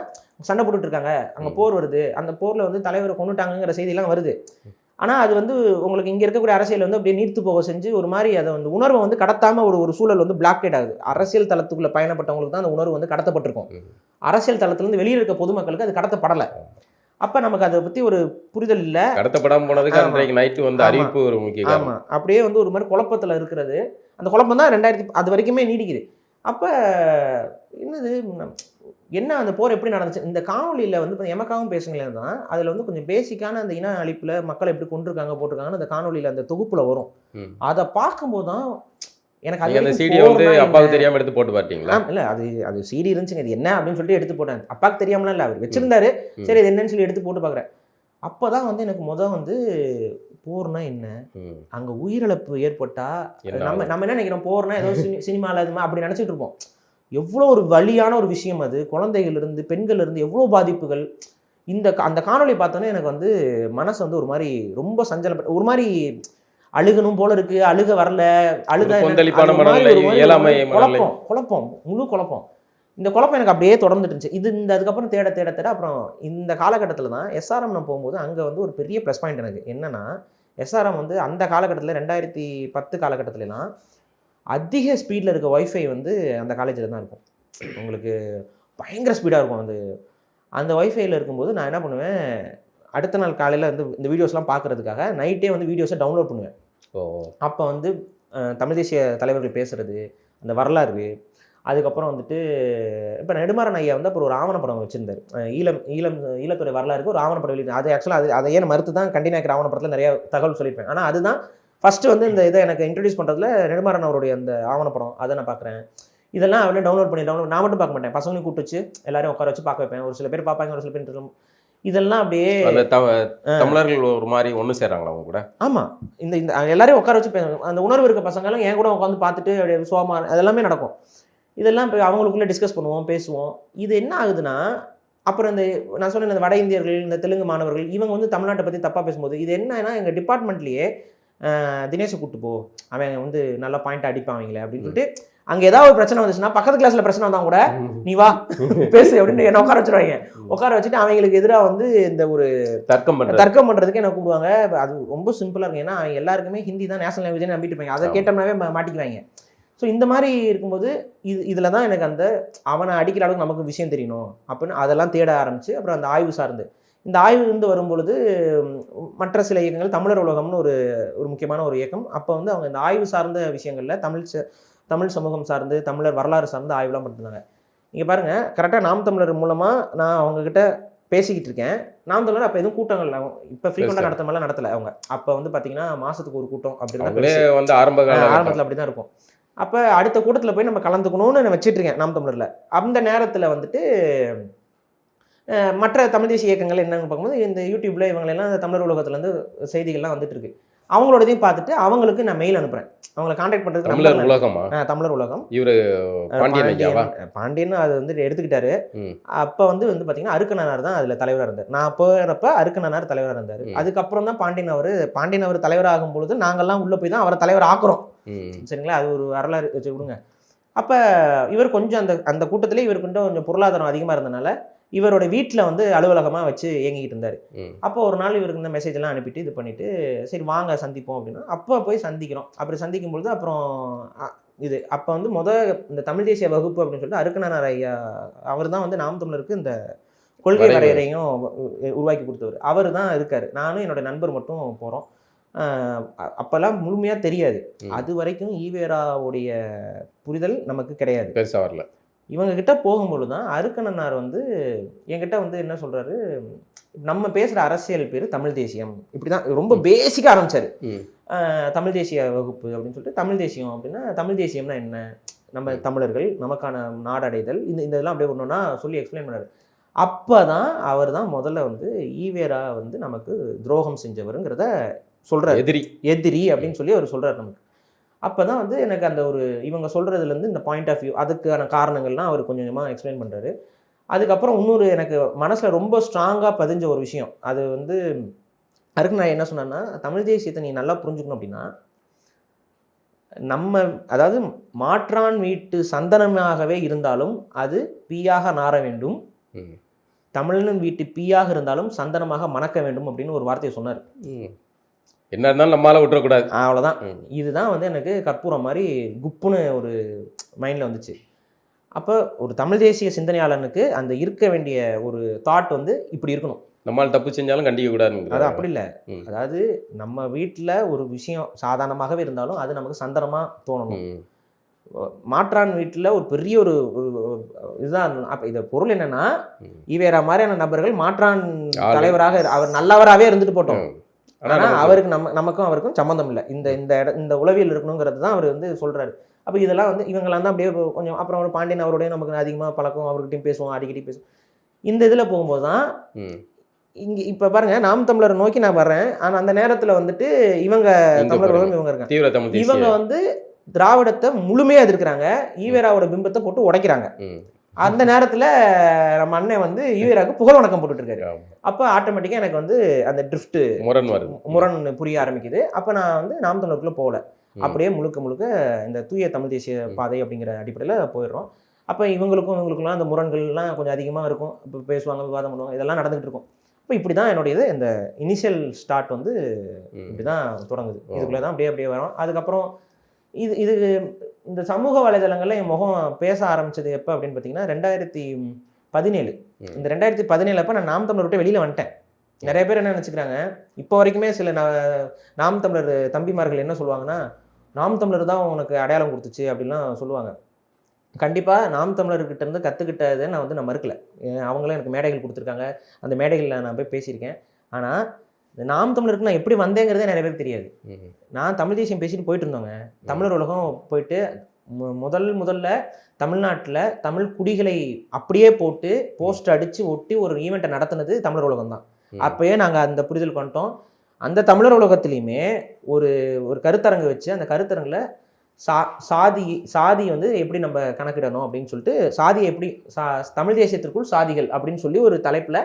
சண்டை போட்டுட்டு இருக்காங்க, அங்கே போர் வருது, அந்த போரில் வந்து தலைவரை கொண்டுட்டாங்கிற செய்தியெல்லாம் வருது. ஆனால் அது வந்து உங்களுக்கு இங்கே இருக்கக்கூடிய அரசியல் வந்து அப்படியே நீர்த்து போக செஞ்சு ஒரு மாதிரி அதை வந்து உணர்வை வந்து கடத்தாமல் ஒரு சூழல் வந்து பிளாக்கேட் ஆகுது. அரசியல் தளத்துக்குள்ளே பயணப்பட்டவங்களுக்கு தான் அந்த உணர்வு வந்து கடத்தப்பட்டிருக்கும். அரசியல் தளத்துலேருந்து வெளியில் இருக்க பொதுமக்களுக்கு அது கடத்தப்படலை. அப்போ நமக்கு அதை பற்றி ஒரு புரிதல் இல்லை. கடத்தப்படாமல் போனதுக்கு அன்றைக்கு நைட்டு வந்து அறிவிப்பு ஒரு முக்கிய. ஆமாம், அப்படியே வந்து ஒரு மாதிரி குழப்பத்தில் இருக்கிறது. அந்த குழப்பம் தான் 2000 அது வரைக்குமே நீடிக்குது. அப்போ என்ன அந்த போர் எப்படி நடந்துச்சு இந்த காணொலியில் வந்து எமக்காகவும் பேசுங்களே தான் அதில் வந்து கொஞ்சம் பேசிக்கான அந்த இன அழிப்பில் மக்கள் எப்படி கொண்டிருக்காங்க போட்டிருக்காங்கன்னு அந்த காணொலியில் அந்த தொகுப்பில் வரும். அதை பார்க்கும்போது தான் எனக்கு அந்த சிடி வந்து அப்பாவுக்கு தெரியாமல் எடுத்து போட்டு பார்த்தீங்களா? இல்லை, அது சிடி இருந்துச்சுங்க. இது என்ன அப்படின்னு சொல்லிட்டு எடுத்து போட்டேன். அப்பாவுக்கு தெரியாமலாம் இல்லை, அவர் வச்சிருந்தாரு. சரி இது என்னன்னு சொல்லி எடுத்து போட்டு பார்க்குறேன். அப்போ தான் வந்து எனக்கு வந்து போர்னா என்ன, அங்கே உயிரிழப்பு ஏற்பட்டா நம்ம என்ன நினைக்கிறோம், போர்னா ஏதோ சினிமாவில் அது அப்படி நினச்சிட்டு இருப்போம். எவ்வளோ ஒரு வலியான ஒரு விஷயம் அது. குழந்தைகள் இருந்து பெண்கள் இருந்து எவ்வளோ பாதிப்புகள். அந்த காணொலி பார்த்தோன்னே எனக்கு வந்து மனசு வந்து ஒரு மாதிரி ரொம்ப சஞ்சலப்பட்ட ஒரு மாதிரி அழுகணும் போல இருக்கு. அழுக வரல, குழப்பம், முழு குழப்பம். இந்த குழப்பம் எனக்கு அப்படியே தொடர்ந்துட்டு இருந்துச்சு. அதுக்கப்புறம் தேட அப்புறம் இந்த காலகட்டத்தில் தான் எஸ்ஆர்எம் நான் போகும்போது அங்கே வந்து ஒரு பெரிய ப்ளஸ் பாயிண்ட் எனக்கு என்னன்னா, எஸ்ஆர்எம் வந்து அந்த காலகட்டத்தில் 2010 காலகட்டத்திலலாம் அதிக ஸ்பீடில் இருக்க ஒய்ஃபை வந்து அந்த காலேஜில் தான் இருக்கும். உங்களுக்கு பயங்கர ஸ்பீடாக இருக்கும். அந்த ஒய்ஃபையில் இருக்கும்போது நான் என்ன பண்ணுவேன், அடுத்த நாள் காலையில் வந்து இந்த வீடியோஸ்லாம் பார்க்குறதுக்காக நைட்டே வந்து வீடியோஸை டவுன்லோட் பண்ணுவேன். அப்போ வந்து தமிழ் தேசிய தலைவர்கள் பேசுகிறது, அந்த வரலாறு, அதுக்கப்புறம் வந்துட்டு இப்போ நெடுமாறன் ஐயா வந்து அப்புறம் ஒரு ஆவணப்படம் வச்சுருந்தார். ஈழத்துறை வரலாறுக்கு ஒரு ஆவணப்படம் வெளியிட்டு. அது ஆக்சுவலாக அதை ஏன் மறுத்து தான் கண்டிநாயக்கர் ஆவணப்படத்தில் நிறைய தகவல் சொல்லியிருப்பேன். ஆனால் அதுதான் ஃபஸ்ட்டு வந்து இந்த இதை எனக்கு இன்ட்ரடியூஸ் பண்ணுறதுல நெடுமாறன் அவருடைய அந்த ஆவணப்படம் அதை நான் பார்க்குறேன். இதெல்லாம் அவனே டவுன்லோட் நான் மட்டும் பார்க்க மாட்டேன். பசங்களையும் கூப்பிட்டு வச்சு எல்லாரையும் உட்கார வச்சு பார்க்க வைப்பேன். ஒரு சில பேர் பார்ப்பாங்க, ஒரு சில பேர் இதெல்லாம் அப்படியே தமிழர்கள் ஒரு மாதிரி ஒன்று சேர்றாங்களா அவங்க கூட? ஆமாம், இந்த எல்லாரையும் உட்கார வச்சு அந்த உணர்வு இருக்க பசங்களும் என் கூட உட்காந்து பார்த்துட்டு அப்படியே சோமா அதெல்லாமே நடக்கும். இதெல்லாம் இப்போ அவங்களுக்குள்ளே டிஸ்கஸ் பண்ணுவோம், பேசுவோம். இது என்ன ஆகுதுன்னா, அப்புறம் நான் சொன்ன இந்த வட இந்தியர்கள், இந்த தெலுங்கு மாணவர்கள் இவங்க வந்து தமிழ்நாட்டை பற்றி தப்பாக பேசும்போது இது என்னன்னா, எங்கள் டிபார்ட்மெண்ட்லேயே தினேஷை கூப்பிட்டு போ, அவன் வந்து நல்லா பாயிண்ட் அடிப்பான் அவங்களே அப்படின்னு சொல்லிட்டு அங்கே ஏதாவது ஒரு பிரச்சனை வந்துச்சுன்னா பக்கத்து கிளாஸில் பிரச்சனை வந்தால் கூட நீ வா பேசு அப்படின்னு என்ன உட்கார வச்சுருவாங்க. உட்கார வச்சுட்டு அவங்களுக்கு எதிராக வந்து இந்த ஒரு தர்க்கம் பண்ணுறதுக்கு என்ன கூப்பிடுவாங்க. அது ரொம்ப சிம்பிளாக இருக்கும். ஏன்னா எல்லாருக்குமே ஹிந்தி தான் நேஷனல் லாங்குவேஜ் நம்பிட்டு இருப்பாங்க. அதை கேட்டோம்னாவே மாட்டிக்குவாங்க. ஸோ இந்த மாதிரி இருக்கும்போது இதில் தான் எனக்கு அவனை அடிக்கிற அளவுக்கு நமக்கு விஷயம் தெரியணும் அப்படின்னு அதெல்லாம் தேட ஆரம்பித்து அப்புறம் அந்த ஆய்வு சார்ந்து இந்த ஆய்வு இருந்து வரும்பொழுது மற்ற சில இயக்கங்கள் தமிழர் உலகம்னு ஒரு முக்கியமான ஒரு இயக்கம். அப்போ வந்து அவங்க இந்த ஆய்வு சார்ந்த விஷயங்களில் தமிழ் சமூகம் சார்ந்து தமிழர் வரலாறு சார்ந்து ஆய்வுலாம் பண்ணிருந்தாங்க. இங்கே பாருங்கள், கரெக்டாக நாம் தமிழர் மூலமாக நான் அவங்கக்கிட்ட பேசிக்கிட்டு இருக்கேன். நாம் தமிழர் அப்போ எதுவும் கூட்டங்கள் இப்போ ஃப்ரீக்வெண்ட்டாக நடத்த மாதிரிலாம் நடத்தலை. அவங்க அப்போ வந்து பார்த்தீங்கன்னா மாதத்துக்கு ஒரு கூட்டம் அப்படின்னு வந்து ஆரம்பத்தில் அப்படி தான் இருக்கும். அப்போ அடுத்த கூட்டத்தில் போய் நம்ம கலந்துக்கணும்னு நான் வச்சிட்ருக்கேன் நாம் தமிழரில். அந்த நேரத்தில் வந்துட்டு மற்ற தமிழ் தேசிய இயக்கங்கள் என்னன்னு பார்க்கும்போது இந்த யூடியூப்பில் இவங்களெல்லாம் தமிழர் உலகத்துலேருந்து செய்திகள்லாம் வந்துட்டு இருக்கு. அவங்களோடதையும் பார்த்துட்டு அவங்களுக்கு நான் மெயில் அனுப்புகிறேன். அவங்களை கான்டாக்ட் பண்ணுறதுக்கு தமிழர் உலகமா? தமிழர் உலகம். இவர் பாண்டியன் அதை வந்து எடுத்துக்கிட்டாரு. அப்போ வந்து பார்த்தீங்கன்னா அருக்கனார் தான் அதில் தலைவராக இருந்தார். நான் போகிறப்ப அருக்கனார் தலைவராக இருந்தார். அதுக்கப்புறம் தான் பாண்டியன் அவர் தலைவராகும் பொழுது நாங்கள்லாம் உள்ளே போய் தான் அவரை தலைவர் ஆக்குறோம். சரிங்களா? அது ஒரு வரலாறு வச்சு கொடுங்க. அப்போ இவர் கொஞ்சம் அந்த கூட்டத்திலே இவர் கொஞ்சம் பொருளாதாரம் அதிகமாக இருந்தனால இவரோட வீட்டில் வந்து அலுவலகமாக வச்சு இயங்கிக்கிட்டு இருந்தார். அப்போ ஒரு நாள் இவருக்கு இந்த மெசேஜெல்லாம் அனுப்பிட்டு இது பண்ணிவிட்டு சரி வாங்க சந்திப்போம் அப்படின்னா அப்போ போய் சந்திக்கிறோம். அப்படி சந்திக்கும் பொழுது அப்புறம் அப்போ வந்து இந்த தமிழ் தேசிய வகுப்பு அப்படின்னு சொல்லிட்டு அருக்கனார் ஐயா அவர் தான் வந்து நாம் தமிழருக்கு இந்த கொள்கை வரையறையும் உருவாக்கி கொடுத்தவர். அவர் தான் இருக்கார். நானும் என்னோட நண்பர் மட்டும் போகிறோம். அப்போல்லாம் முழுமையாக தெரியாது. அது வரைக்கும் ஈவேராவுடைய புரிதல் நமக்கு கிடையாது, பெருசாக வரல. இவங்க கிட்ட போகும்பொழுது தான் அருக்கனார் வந்து என்கிட்ட வந்து என்ன சொல்கிறாரு, நம்ம பேசுகிற அரசியல் பேர் தமிழ் தேசியம், இப்படி தான் ரொம்ப பேசிக்காக ஆரம்பித்தார். தமிழ் தேசிய வகுப்பு அப்படின்னு சொல்லிட்டு தமிழ் தேசியம் அப்படின்னா தமிழ் தேசியம்னா என்ன, நம்ம தமிழர்கள் நமக்கான நாடடைதல் இந்த இதெல்லாம் அப்படியே ஒன்றுனா சொல்லி எக்ஸ்பிளைன் பண்ணார். அப்போ தான் அவர் தான் முதல்ல வந்து ஈவேரா வந்து நமக்கு துரோகம் செஞ்சவருங்கிறத சொல்கிறார். எதிரி அப்படின்னு சொல்லி அவர் சொல்கிறார் நமக்கு. அப்போ தான் வந்து எனக்கு அந்த இவங்க சொல்கிறதுலேருந்து இந்த பாயிண்ட் ஆஃப் வியூ அதுக்கான காரணங்கள்லாம் அவர் கொஞ்சம் கொஞ்சமாக எக்ஸ்பிளைன் பண்ணுறாரு. அதுக்கப்புறம் இன்னொரு எனக்கு மனசில் ரொம்ப ஸ்ட்ராங்காக பதிஞ்ச ஒரு விஷயம், அது வந்து நான் என்ன சொன்னேன்னா, தமிழ் தேசியத்தை நீ நல்லா புரிஞ்சுக்கணும் அப்படின்னா அதாவது மாற்றான் வீட்டு சந்தனமாகவே இருந்தாலும் அது பீயாக நார வேண்டும், தமிழன் வீட்டு பீயாக இருந்தாலும் சந்தனமாக மணக்க வேண்டும் அப்படின்னு ஒரு வார்த்தையை சொன்னார். என்ன இருந்தாலும் நம்மளால விட்டுறக்கூடாது, அவ்வளோதான். இதுதான் வந்து எனக்கு கற்பூரம் மாதிரி குப்புன்னு ஒரு மைண்டில் வந்துச்சு. அப்போ ஒரு தமிழ் தேசிய சிந்தனையாளனுக்கு அந்த இருக்க வேண்டிய ஒரு தாட் வந்து இப்படி இருக்கணும், நம்மளால் தப்பு செஞ்சாலும் கண்டிக்க கூடாது. அது அப்படி இல்லை. அதாவது நம்ம வீட்டில் ஒரு விஷயம் சாதாரணமாகவே இருந்தாலும் அது நமக்கு சந்தனமாக தோணணும். மாற்றான் வீட்டில் ஒரு பெரிய ஒரு இதுதான். அப்போ இதை பொருள் என்னன்னா, ஈவேரா மாதிரியான நபர்கள் மாற்றான் தலைவராக அவர் நல்லவராகவே இருந்துட்டு போட்டோம், ஆனால் அவருக்கு நமக்கும் அவருக்கும் சம்மந்தம் இல்லை, இந்த உளவியல் இருக்கணுங்கிறது தான் அவர் வந்து சொல்கிறாரு. அப்போ இதெல்லாம் வந்து இவங்களாம் தான் அப்படியே கொஞ்சம் அப்புறம் ஒரு பாண்டியன் அவருடைய நமக்கு அதிகமாக பழக்கம், அவர்கிட்டையும் பேசுவோம், அடிக்கடி பேசுவோம். இந்த இதில் போகும்போது தான் இங்கே இப்போ பாருங்கள், நாம் தமிழரை நோக்கி நான் வர்றேன். ஆனால் அந்த நேரத்தில் வந்துட்டு இவங்க தமிழர்களும் இவங்க இருக்காங்க, இவங்க வந்து திராவிடத்தை முழுமையாக எதிர்க்கிறாங்க, ஈவேராவோட பிம்பத்தை போட்டு உடைக்கிறாங்க. அந்த நேரத்தில் நம்ம அண்ணன் வந்து ஈவேராவுக்கு புகழ் வணக்கம் போட்டுட்ருக்காரு. அப்போ ஆட்டோமேட்டிக்காக எனக்கு வந்து அந்த ட்ரிஃப்ட்டு முரண் புரிய ஆரம்பிக்குது. அப்போ நான் வந்து நாம் தமிழருக்குள்ளே போகல, அப்படியே முழுக்க இந்த தூய தமிழ் தேசிய பாதை அப்படிங்கிற அடிப்படையில் போயிடுறோம். அப்போ இவங்களுக்குலாம் அந்த முரண்கள்லாம் கொஞ்சம் அதிகமாக இருக்கும். இப்போ பேசுவாங்க, விவாதம் பண்ணுவாங்க, இதெல்லாம் நடந்துகிட்டு இருக்கும். இப்போ இப்படி தான் என்னுடைய இந்த இனிஷியல் ஸ்டார்ட் வந்து இப்படி தான் தொடங்குது. இதுக்குள்ளே தான் அப்படியே வரும். அதுக்கப்புறம் இது இந்த சமூக வலைதளங்களில் என் முகம் பேச ஆரம்பித்தது எப்போ அப்படின்னு பார்த்தீங்கன்னா 2017. இந்த 2017 அப்போ நான் நாம் தமிழர் விட்டு வெளியில் வந்துட்டேன். நிறைய பேர் என்ன நினச்சிக்கிறாங்க, இப்போ வரைக்குமே சில நாம் தமிழர் தம்பிமார்கள் என்ன சொல்லுவாங்கன்னா, நாம் தமிழர் தான் உனக்கு அடையாளம் கொடுத்துச்சு அப்படின்லாம் சொல்லுவாங்க. கண்டிப்பாக நாம் தமிழர்கிட்டேருந்து கற்றுக்கிட்டதை நான் வந்து மறுக்கலை. அவங்களும் எனக்கு மேடைகள் கொடுத்துருக்காங்க, அந்த மேடைகளில் நான் போய் பேசியிருக்கேன். ஆனால் இந்த நாம் தமிழருக்கு நான் எப்படி வந்தேங்கிறதே நிறைய பேருக்கு தெரியாது. நான் தமிழ் தேசியம் பேசிட்டு போயிட்டு இருந்தோங்க. தமிழர் உலகம் போயிட்டு முதல்ல தமிழ்நாட்டில் தமிழ் குடிகளை அப்படியே போட்டு போஸ்ட் அடித்து ஒட்டி ஒரு ஈவெண்ட்டை நடத்துனது தமிழர் உலகம் தான். அப்போயே நாங்கள் அந்த புரிதலுக்கு வந்துட்டோம். அந்த தமிழர் உலகத்துலேயுமே ஒரு கருத்தரங்கு வச்சு அந்த கருத்தரங்கில் சாதி வந்து எப்படி நம்ம கணக்கிடணும் அப்படின்னு சொல்லிட்டு, சாதியை எப்படி தமிழ் தேசியத்திற்குள் சாதிகள் அப்படின்னு சொல்லி ஒரு தலைப்பில்,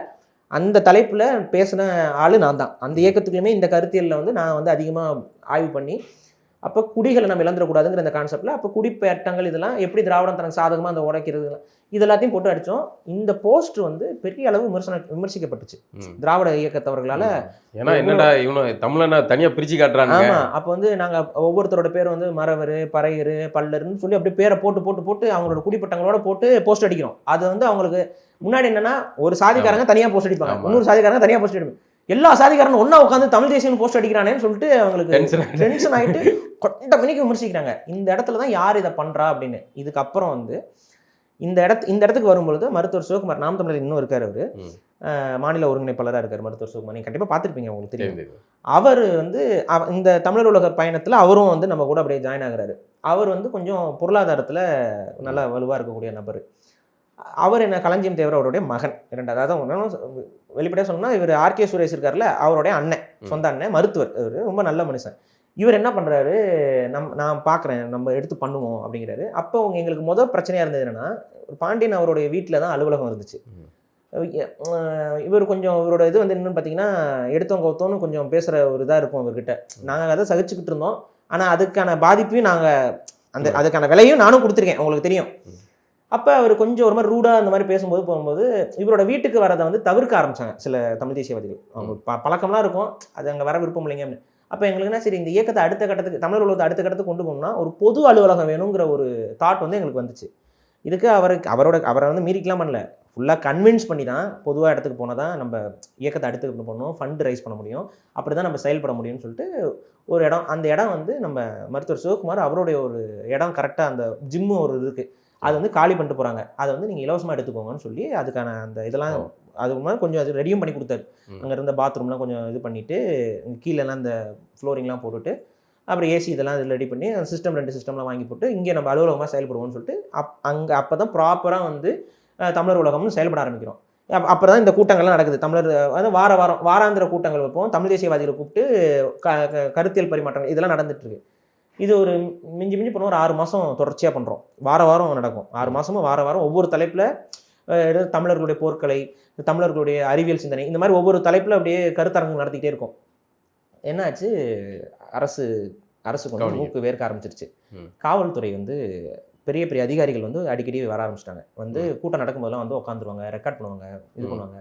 அந்த தலைப்பில் பேசின ஆள் நான் தான். அந்த இயக்கத்துக்குள்ளேயுமே இந்த கருத்தியலில் வந்து நான் வந்து அதிகமாக ஆய்வு பண்ணி, அப்போ குடிகளை நம்ம இழந்துடக்கூடாதுங்கிற இந்த கான்செப்டில் அப்போ குடிப்பேட்டங்கள் இதெல்லாம் எப்படி திராவிடம் தனக்கு சாதகமாக அந்த உடைக்கிறது இது எல்லாத்தையும் போட்டு அடித்தோம். இந்த போஸ்ட் வந்து பெரிய அளவு விமர்சிக்கப்பட்டுச்சு திராவிட இயக்கத்தவர்களால். ஏன்னா என்னடா இவனு தமிழனை தனியாக பிரித்து காட்டுறாங்க. ஆமாம், அப்போ வந்து நாங்கள் ஒவ்வொருத்தரோட பேர் வந்து மறவர், பறையர், பல்லர்னு சொல்லி அப்படியே பேரை போட்டு அவங்களோட குடிப்பட்டங்களோட போட்டு போஸ்ட் அடிக்கிறோம். அது வந்து அவங்களுக்கு முன்னாடி என்னன்னா, ஒரு சாதிக்காரங்க தனியாக போஸ்ட் அடிப்பாங்க, இன்னொரு சாதிக்காரங்க தனியாக போஸ்ட் அடிப்பாங்க. எல்லா சாதிக்காரனும் ஒன்றா உட்காந்து தமிழ் தேசியம் போஸ்ட் அடிக்கிறானேன்னு சொல்லிட்டு அவங்களுக்கு டென்ஷன் ஆகிட்டு கொட்ட மணிக்கு விமர்சிக்கிறாங்க. இந்த இடத்துல தான் யார் இதை பண்ணுறா அப்படின்னு. இதுக்கப்புறம் வந்து இந்த இடத்துக்கு வரும்பொழுது மருத்துவர் சிவகுமார், நாம் தமிழர் இன்னும் இருக்கார், அவர் மாநில ஒருங்கிணைப்பாளராக இருக்கார் மருத்துவர் சிவகுமார். நீங்கள் கண்டிப்பாக பார்த்துருப்பீங்க, உங்களுக்கு தெரியும். அவர் வந்து இந்த தமிழர் உலக பயணத்தில் அவரும் வந்து நம்ம கூட அப்படியே ஜாயின் ஆகிறாரு. அவர் வந்து கொஞ்சம் பொருளாதாரத்தில் நல்லா வலுவாக இருக்கக்கூடிய நபர். அவர் என்ன களஞ்சியம் தேவர் அவருடைய மகன் இரண்டாவது. அதாவது வெளிப்படையாக சொன்னால் இவர் ஆர்கே சுரேஷ் இருக்கார்ல, அவருடைய அண்ணன், சொந்த அண்ணன், மருத்துவர். இவர் ரொம்ப நல்ல மனுஷன். இவர் என்ன பண்ணுறாரு, நான் பார்க்குறேன், நம்ம எடுத்து பண்ணுவோம் அப்படிங்கிறாரு. அப்போ எங்களுக்கு முதல் பிரச்சனையாக இருந்தது என்னென்னா, பாண்டியன் அவருடைய வீட்டில் தான் அலுவலகம் இருந்துச்சு. இவர் கொஞ்சம் இவரோட இது வந்து என்னன்னு பார்த்தீங்கன்னா, எடுத்தவங்க ஒருத்தவன்னு கொஞ்சம் பேசுகிற ஒரு இதாக இருக்கும் அவர்கிட்ட. நாங்கள் அதை சகிச்சுக்கிட்டு இருந்தோம். ஆனால் அதுக்கான பாதிப்பையும் நாங்கள் அதுக்கான விலையும் நானும் கொடுத்துருக்கேன், உங்களுக்கு தெரியும். அப்போ அவர் கொஞ்சம் ஒரு மாதிரி ரூடாக அந்த மாதிரி போகும்போது இவரோட வீட்டுக்கு வரதை வந்து தவிர்க்க ஆரம்பித்தாங்க சில தமிழ் தேசியவாதிகள். அவங்க பழக்கம்லாம் இருக்கும், அது அங்கே வர விருப்பம் இல்லைங்க அப்படின்னு. அப்போ எங்களுக்கு என்ன, சரி இந்த இயக்கத்தை அடுத்த கட்டத்துக்கு, தமிழர் உலகத்தை அடுத்த கட்டத்துக்கு கொண்டு போகணும்னா ஒரு பொது அலுவலகம் வேணுங்கிற ஒரு தாட் வந்து எங்களுக்கு வந்துச்சு. இதுக்கு அவரை வந்து மீறிக்கலாம் பண்ணல, ஃபுல்லாக கன்வின்ஸ் பண்ணி தான் பொதுவாக இடத்துக்கு போனால் தான் நம்ம இயக்கத்தை அடுத்து பண்ணணும், ஃபண்டு ரைஸ் பண்ண முடியும், அப்படி தான் நம்ம செயல்பட முடியும்னு சொல்லிட்டு ஒரு இடம், அந்த இடம் வந்து நம்ம மருத்துவர் சிவகுமார் அவருடைய ஒரு இடம், கரெக்டாக அந்த ஜிம்மு ஒரு இருக்குது, அது வந்து காலி பண்ணிட்டு போகிறாங்க, அதை வந்து நீங்கள் இலவசமாக எடுத்துக்கோங்கன்னு சொல்லி அதுக்கான அந்த இதெல்லாம் அதுக்கு முன்னாடி கொஞ்சம் அது ரெடியும் பண்ணி கொடுத்தாரு. அங்கே இருந்த பாத்ரூம்லாம் கொஞ்சம் இது பண்ணிவிட்டு கீழெல்லாம் அந்த ஃப்ளோரிங்லாம் போட்டுட்டு அப்புறம் ஏசி இதெல்லாம் இதில் ரெடி பண்ணி சிஸ்டம் 2 சிஸ்டம்லாம் வாங்கி போட்டு இங்கே நம்ம அலுவலகமாக செயல்படுவோம்னு சொல்லிட்டு அப்போ தான் ப்ராப்பராக வந்து தமிழர் உலகம்னு செயல்பட ஆரம்பிக்கிறோம். அப்போ தான் இந்த கூட்டங்கள்லாம் நடக்குது. தமிழர் வந்து வாராந்திர கூட்டங்கள் வைப்போம், தமிழ் தேசியவாதிகளை கூப்பிட்டு கருத்தியல் பரிமாற்றங்கள் இதெல்லாம் நடந்துட்டுருக்கு. இது ஒரு மிஞ்சி போனோம் ஒரு 6 மாதம் தொடர்ச்சியாக பண்ணுறோம். வாரம் நடக்கும். 6 மாதமும் வாரம் ஒவ்வொரு தலைப்பில் தமிழர்களுடைய போர்க்கலை, தமிழர்களுடைய அறிவியல் சிந்தனை, இந்த மாதிரி ஒவ்வொரு தலைப்பில் அப்படியே கருத்தரங்கு நடத்திக்கிட்டே இருக்கும். என்னாச்சு, அரசு கொஞ்சம் மூக்கு வேர்க்க ஆரம்பிச்சிருச்சு. காவல்துறை வந்து பெரிய பெரிய அதிகாரிகள் வந்து அடிக்கடி வர ஆரம்பிச்சிட்டாங்க. வந்து கூட்டம் நடக்கும்போதெல்லாம் வந்து உட்காந்துருவாங்க, ரெக்கார்ட் பண்ணுவாங்க, இது பண்ணுவாங்க.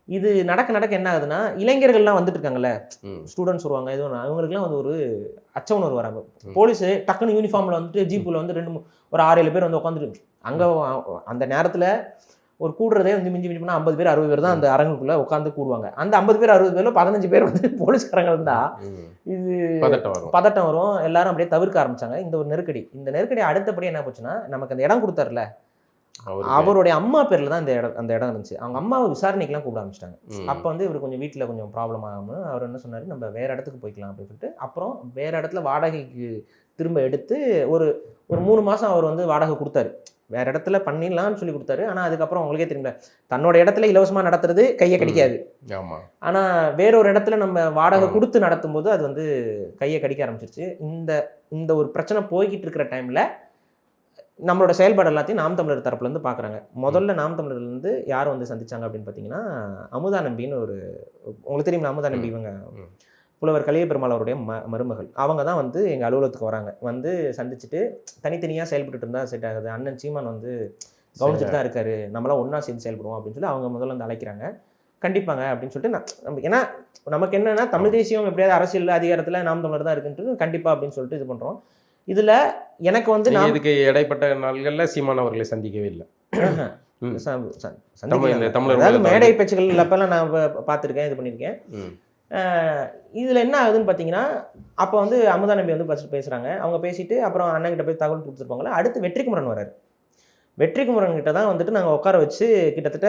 இது நடக்க என்ன ஆகுதுன்னா, இளைஞர்கள்லாம் வந்துட்டு இருக்காங்கல்ல, ஸ்டூடெண்ட்ஸ் வருவாங்க, இது அவங்களுக்குலாம் வந்து ஒரு அச்ச உணர்வு வராங்க. போலீஸு டக்குன்னு யூனிஃபார்மில் வந்துட்டு ஜீப்பில் வந்து ஒரு 6-7 பேர் வந்து உட்காந்துட்டு அங்கே அந்த நேரத்தில் ஒரு கூடுறதே வந்து மிஞ்சி போனால் 50 பேர் 60 பேர் தான் அந்த அரங்குக்குள்ளே உட்காந்து கூடுவாங்க. அந்த 50 பேர் 60 பேரில் 15 பேர் வந்து போலீஸ்காரங்க இருந்தால் இது பதட்டம் வரும். எல்லாரும் அப்படியே தவிர்க்க ஆரம்பிச்சாங்க. இந்த ஒரு நெருக்கடி, இந்த நெருக்கடி அடுத்தபடி என்ன போச்சுன்னா, நமக்கு அந்த இடம் கொடுத்தாருல, அவருடைய அம்மா பேரில் தான் அந்த இடம் இருந்துச்சு. அவங்க அம்மாவை விசாரணைக்கெல்லாம் கூப்பிட ஆரம்பிச்சிட்டாங்க. அப்போ வந்து இவர் கொஞ்சம் வீட்டில் கொஞ்சம் ப்ராப்ளம் ஆகாமல் அவர் என்ன சொன்னார், நம்ம வேறு இடத்துக்கு போய்க்கலாம் அப்படின்னு சொல்லிட்டு அப்புறம் வேறு இடத்துல வாடகைக்கு திரும்ப எடுத்து ஒரு 3 மாதம் அவர் வந்து வாடகை கொடுத்தாரு. வேறு இடத்துல பண்ணிடலாம்னு சொல்லி கொடுத்தாரு. ஆனால் அதுக்கப்புறம் உங்களுக்கே தெரியல, தன்னோட இடத்துல இலவசமாக நடத்துறது கையை கடிக்காது. ஆனால் வேறொரு இடத்துல நம்ம வாடகை கொடுத்து நடத்தும் போது அது வந்து கையை கடிக்க ஆரம்பிச்சிருச்சு. இந்த ஒரு பிரச்சனை போய்கிட்டு இருக்கிற டைமில் நம்மளோட செயல்பாடு எல்லாத்தையும் நாம் தமிழர் தரப்புலேருந்து பார்க்குறாங்க. முதல்ல நாம் தமிழர்லேருந்து யார் வந்து சந்திச்சாங்க அப்படின்னு பார்த்தீங்கன்னா, அமுதா நம்பின்னு ஒரு, உங்களுக்கு தெரியுமா அமுதா நம்பி, இவங்க புலவர் கலிய பெருமாள் அவருடைய மருமகள். அவங்க தான் வந்து எங்கள் அலுவலகத்துக்கு வராங்க. வந்து சந்திச்சுட்டு தனித்தனியாக செயல்பட்டு இருந்தால் செட் ஆகுது, அண்ணன் சீமான் வந்து கவனிச்சுட்டு தான் இருக்காரு, நம்மளாம் ஒன்றா சேர்ந்து செயல்படுவோம் அப்படின்னு சொல்லி அவங்க முதல்ல வந்து அழைக்கிறாங்க. கண்டிப்பாங்க அப்படின்னு சொல்லிட்டு ஏன்னா நமக்கு என்னென்னா, தமிழ் தேசியம் எப்படியாவது அரசியல் அதிகாரத்தில் நாம் தமிழர் தான் இருக்குன்ட்டு கண்டிப்பாக அப்படின்னு சொல்லிட்டு இது பண்ணுறோம். இதில் எனக்கு வந்து நான் இதுக்கு இடைப்பட்ட நாள்களில் சீமான் அவர்களை சந்திக்கவே இல்லை. அதாவது மேடை பேச்சுகள் அப்பெல்லாம் நான் பார்த்துருக்கேன், இது பண்ணியிருக்கேன். இதில் என்ன ஆகுதுன்னு பார்த்தீங்கன்னா, அப்போ வந்து அமுதா நம்பி வந்து ஃபஸ்ட்டு பேசுகிறாங்க. அவங்க பேசிட்டு அப்புறம் அண்ணன்கிட்ட போய் தகவல் கொடுத்துருப்பாங்களே. அடுத்து வெற்றிக்குமரன் வராரு. வெற்றிக்குமரன் கிட்ட தான் வந்துட்டு நாங்கள் உட்கார வச்சு கிட்டத்தட்ட,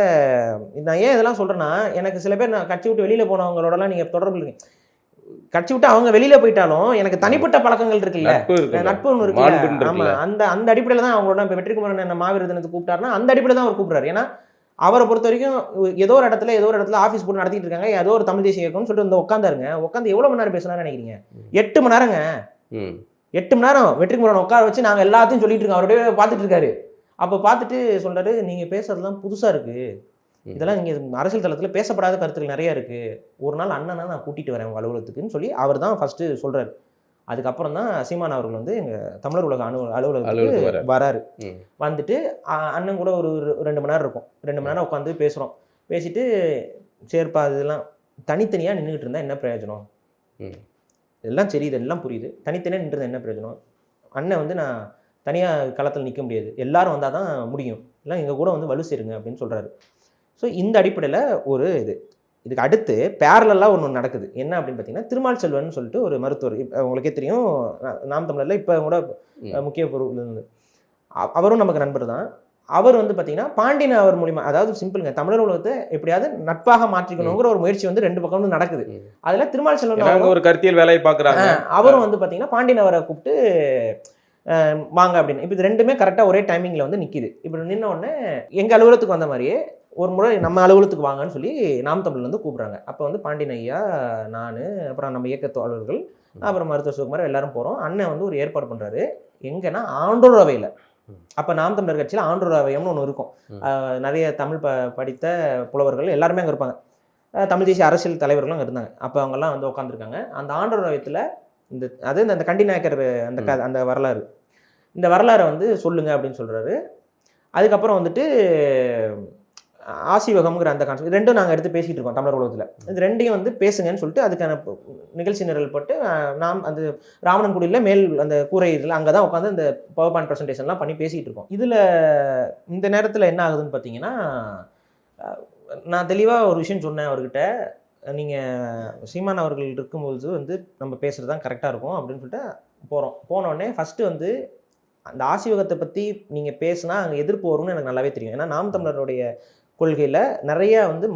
நான் ஏன் இதெல்லாம் சொல்கிறேன்னா, எனக்கு சில பேர் நான் கட்சி விட்டு வெளியில் போனவங்களோடலாம் நீங்கள் தொடர்பு இல்லைங்க, கட்சி விட்டு அவங்க வெளியில போயிட்டாலும் எனக்கு தனிப்பட்ட பழக்கங்கள் இருக்குல்ல, நட்பு ஒன்று இருக்குல்ல. ஆமா, அந்த அடிப்படையில் தான் அவங்களோட இப்போ வெற்றிக்குமரன் என்ன மாவீர தினத்துக்கு கூப்பிட்டாருன்னா அந்த அடிப்படையில் தான் அவர் கூப்பிட்றாரு. ஏன்னா அவரை பொறுத்த வரைக்கும் ஏதோ ஒரு இடத்துல ஆஃபீஸ் போட்டு நடத்திட்டு இருக்காங்க, ஏதோ ஒரு தமிழ் தேசிய இயக்கம்னு சொல்லிட்டு வந்து உட்காந்துருங்க. உட்காந்து எவ்வளோ மணி நேரம் பேசினாரு நினைக்கிறீங்க? 8 மணி நேரங்க. 8 மணி நேரம் வெற்றிக்குமரன் உட்கார வச்சு நாங்கள் எல்லாத்தையும் சொல்லிட்டு இருக்கோம். அவருடைய பார்த்துட்டு இருக்காரு. அப்போ பார்த்துட்டு சொல்றாரு, நீங்கள் பேசுறதுலாம் புதுசாக இருக்குது, இதெல்லாம் நீங்கள் அரசியல் தளத்தில் பேசப்படாத கருத்துக்கள் நிறைய இருக்குது, ஒரு நாள் அண்ணனா நான் கூட்டிகிட்டு வரேன் உங்கள் அலுவலகத்துக்குன்னு சொல்லி அவர் தான் ஃபஸ்ட்டு சொல்கிறார். அதுக்கப்புறம் தான் சீமான் அவர்கள் வந்து எங்கள் தமிழர் உலக அலுவலகத்துக்கு வராரு. வந்துட்டு அண்ணன் கூட ஒரு 2 மணி நேரம் இருக்கும். 2 மணி நேரம் உட்காந்து பேசுகிறோம். பேசிட்டு சேர்ப்பா இதெல்லாம் தனித்தனியாக நின்றுக்கிட்டு இருந்தால் என்ன பிரயோஜனம், இதெல்லாம் சரி, இதெல்லாம் புரியுது, தனித்தனியாக நின்றுருந்தா என்ன பிரயோஜனம், அண்ணன் வந்து நான் தனியாக களத்தில் நிற்க முடியாது, எல்லாரும் வந்தால் தான் முடியும், இல்லை எங்கள் கூட வந்து வலு சேருங்க அப்படின்னு சொல்கிறாரு. ஸோ இந்த அடிப்படையில் ஒரு இதுக்கு அடுத்து பேரலாக ஒன்று நடக்குது. என்ன அப்படின்னு பார்த்தீங்கன்னா, திருமால் செல்வன் சொல்லிட்டு ஒரு மருத்துவர், உங்களுக்கே தெரியும், நாம் தமிழரில் இப்போ கூட முக்கிய பொருள் இருந்து, அவரும் நமக்கு நண்பர் தான். அவர் வந்து பார்த்தீங்கன்னா பாண்டியன் அவர் மூலிமா, அதாவது சிம்பிளுங்க, தமிழர் உலகத்தை எப்படியாவது நட்பாக மாற்றிக்கணுங்கிற ஒரு முயற்சி வந்து 2 பக்கம் நடக்குது. அதில் திருமால் செல்வன் ஒரு கருத்தியல் வேலையை பார்க்குறாங்க. அவரும் வந்து பார்த்தீங்கன்னா பாண்டியன் அவரை கூப்பிட்டு வாங்க அப்படின்னு. இப்போ இது ரெண்டுமே கரெக்டாக ஒரே டைமிங்கில் வந்து நிற்கிது. இப்போ நின்ன உடனே எங்கள் அலுவலகத்துக்கு வந்த மாதிரியே ஒரு முறை நம்ம அலுவலகத்துக்கு வாங்கன்னு சொல்லி நாம் தமிழ்லேருந்து கூப்பிட்றாங்க. அப்போ வந்து பாண்டியன் ஐயா, நான், அப்புறம் நம்ம இயக்க தோழர்கள், அப்புறம் மருத்துவர் சுகுமார் எல்லாரும் போகிறோம். அண்ணன் வந்து ஒரு ஏற்பாடு பண்ணுறாரு. எங்கன்னா ஆண்டோர் அவையில். அப்போ நாம் தமிழர் கட்சியில் ஆண்டோர் அவையம்னு ஒன்று இருக்கும். நிறைய தமிழ் படித்த புலவர்கள் எல்லாருமே அங்கே இருப்பாங்க. தமிழ் தேசிய அரசியல் தலைவர்களும் அங்கே இருந்தாங்க. அப்போ அவங்கெல்லாம் வந்து உட்காந்துருக்காங்க. அந்த ஆண்டோர் அவையத்தில் இந்த கண்டி நாயக்கர் அந்த வரலாறு, இந்த வரலாறை வந்து சொல்லுங்க அப்படின்னு சொல்கிறாரு. அதுக்கப்புறம் வந்துட்டு ஆசிவகம்ங்கிற அந்த கான்செப்ட் ரெண்டும் நாங்கள் எடுத்து பேசிகிட்டு இருக்கோம் தமிழர் உலகத்தில். இது ரெண்டையும் வந்து பேசுங்கன்னு சொல்லிட்டு அதுக்கான நிகழ்ச்சி நிரல் போட்டு நாம் அந்த ராவணன்குடியில் மேல் அந்த கூரை இதில் அங்கே தான் உட்காந்து இந்த பவர் பாயிண்ட் ப்ரெசன்டேஷன்லாம் பண்ணி பேசிகிட்டு இருக்கோம். இதில் இந்த நேரத்தில் என்ன ஆகுதுன்னு பார்த்தீங்கன்னா, நான் தெளிவாக ஒரு விஷயம் சொன்னேன் அவர்கிட்ட. நீங்கள் சீமான் அவர்கள் இருக்கும்போது வந்து நம்ம பேசுகிறது தான் கரெக்டாக இருக்கும் அப்படின்னு சொல்லிட்டு போனோடனே ஃபஸ்ட்டு வந்து அந்த ஆசிவகத்தை பற்றி நீங்கள் பேசுனா அங்கே எதிர்ப்பு வரும்னு எனக்கு நல்லாவே தெரியும். ஏன்னா நாம் தமிழருடைய கொள்கையில் நிறைய வந்து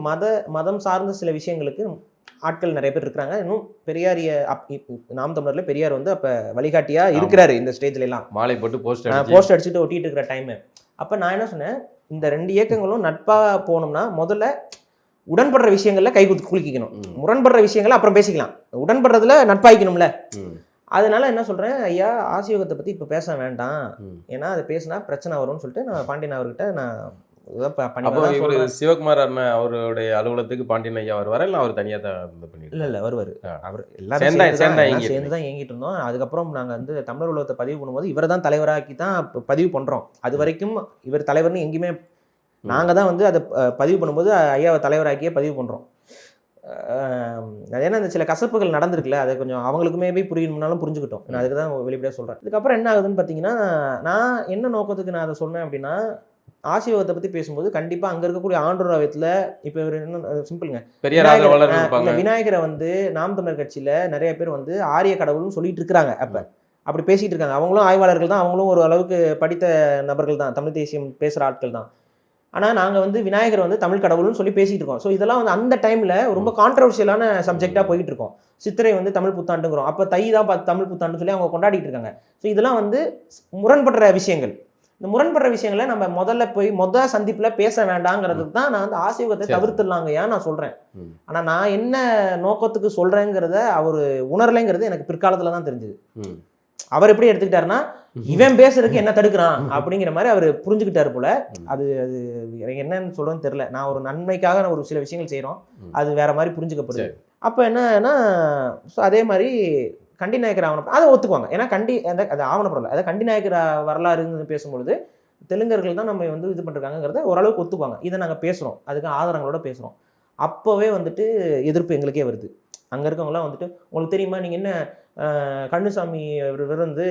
மதம் சார்ந்த சில விஷயங்களுக்கு ஆட்கள் நிறைய பேர் இருக்கிறாங்க. இன்னும் பெரியாரிய நாம் தமிழரில் பெரியார் வந்து அப்போ வழிகாட்டியாக இருக்கிறாரு. இந்த ஸ்டேஜ்லாம் மாலை போட்டு போஸ்ட் அடிச்சுட்டு ஒட்டிகிட்டு இருக்கிற டைமு. அப்போ நான் என்ன சொன்னேன், இந்த ரெண்டு இயக்கங்களும் நட்பாக போகணும்னா முதல்ல உடன்படுற விஷயங்களில் கை குலுக்கிக்கணும், முரண்படுற விஷயங்களை அப்புறம் பேசிக்கலாம். உடன்படுறதுல நட்பாய்க்கணும்ல. அதனால என்ன சொல்கிறேன், ஐயா ஆசியோகத்தை பற்றி இப்போ பேச வேண்டாம், ஏன்னா அதை பேசினா பிரச்சனை வரும்னு சொல்லிட்டு நான் பாண்டியன் அவர்கிட்ட நான் சிவகுமார் அண்ணன் அவருடைய அலுவலகத்துக்கு பாண்டியன் ஐயா வருவார், இல்லை அவர் தனியாக தான் பண்ணிட்டு? இல்லை வருவார். அவர் எல்லாரும் சேர்ந்து தான் இயங்கிட்டு இருந்தோம். அதுக்கப்புறம் நாங்கள் வந்து தமிழர் உலகத்தை பதிவு பண்ணும்போது இவரை தான் தலைவராக்கி தான் பதிவு பண்ணுறோம். அது வரைக்கும் இவர் தலைவர்னு எங்கேயுமே நாங்கள் தான் வந்து அதை பதிவு பண்ணும்போது ஐயாவை தலைவராக்கியே பதிவு பண்ணுறோம். ஏன்னா இந்த சில கசப்புகள் நடந்திருக்குல்ல, அதை கொஞ்சம் அவங்களுக்குமே போய் புரியணும்னாலும் புரிஞ்சுக்கிட்டோம். நான் அதுக்கு தான் வெளிப்படையாக சொல்கிறேன். இதுக்கப்புறம் என்ன ஆகுதுன்னு பார்த்தீங்கன்னா, நான் என்ன நோக்கத்துக்கு நான் அதை சொன்னேன் அப்படின்னா, ஆசீர்வாதத்தை பற்றி பேசும்போது கண்டிப்பாக அங்கே இருக்கக்கூடிய ஆண்டோர் அவையத்தில் இப்போ இவர் என்ன சிம்பிளுங்க, விநாயகரை வந்து நாம் தமிழர் கட்சியில் நிறைய பேர் வந்து ஆரிய கடவுள்னு சொல்லிட்டு இருக்கிறாங்க. அப்படி பேசிகிட்டு இருக்காங்க. அவங்களும் ஆய்வாளர்கள் தான், அவங்களும் ஒரு அளவுக்கு படித்த நபர்கள் தான், தமிழ் தேசியம் பேசுகிற ஆட்கள் தான். ஆனால் நாங்கள் வந்து விநாயகர் வந்து தமிழ் கடவுள்னு சொல்லி பேசிகிட்டு இருக்கோம். ஸோ இதெல்லாம் வந்து அந்த டைமில் ரொம்ப கான்ட்ரவர்ஷியலான சப்ஜெக்டாக போயிட்டு இருக்கோம். சித்திரை வந்து தமிழ் புத்தாண்டுங்கிறோம், அப்போ தை தான் பார்த்து தமிழ் புத்தாண்டு சொல்லி அவங்க கொண்டாடிட்டு இருக்காங்க. ஸோ இதெல்லாம் வந்து முரண்படுற விஷயங்கள். இந்த முரண்படுற விஷயங்களை நம்ம முதல் சந்திப்பில் பேச வேண்டாங்கிறதுக்கு தான் நான் வந்து ஆசீர்வாதத்தை தவிர்த்துடலாங்கய்யா நான் சொல்கிறேன். ஆனால் நான் என்ன நோக்கத்துக்கு சொல்கிறேங்கிறத அவர் உணரலைங்கிறது எனக்கு பிற்காலத்தில் தான் தெரிஞ்சுது. அவர் எப்படி எடுத்துக்கிட்டாருன்னா, இவன் பேசுறதுக்கு என்ன தடுக்கிறான் அப்படிங்கிற மாதிரி அவர் புரிஞ்சுக்கிட்டாரு போல. அது அது எனக்கு என்னன்னு சொல்றேன்னு தெரியல. நான் ஒரு நன்மைக்காக ஒரு சில விஷயங்கள் செய்கிறோம், அது வேற மாதிரி புரிஞ்சுக்கப்படுது. அப்போ என்னன்னா, ஸோ அதே மாதிரி கண்டி நாயக்கர் ஆவணப்படம் அதை ஒத்துக்குவாங்க. ஏன்னா அது ஆவணப்படலை, அதை கண்டி நாயக்கர் வரலாறுன்னு பேசும்பொழுது தெலுங்கர்கள் தான் நம்ம வந்து இது பண்ணிருக்காங்கிறத ஓரளவுக்கு ஒத்துக்குவாங்க. இதை நாங்கள் பேசுகிறோம், அதுக்கு ஆதாரங்களோட பேசுகிறோம். அப்போவே வந்துட்டு எதிர்ப்பு எங்களுக்கே வருது. அங்கே இருக்கவங்களாம் வந்துட்டு, உங்களுக்கு தெரியுமா, நீங்கள் என்ன கண்ணுசாமி வந்து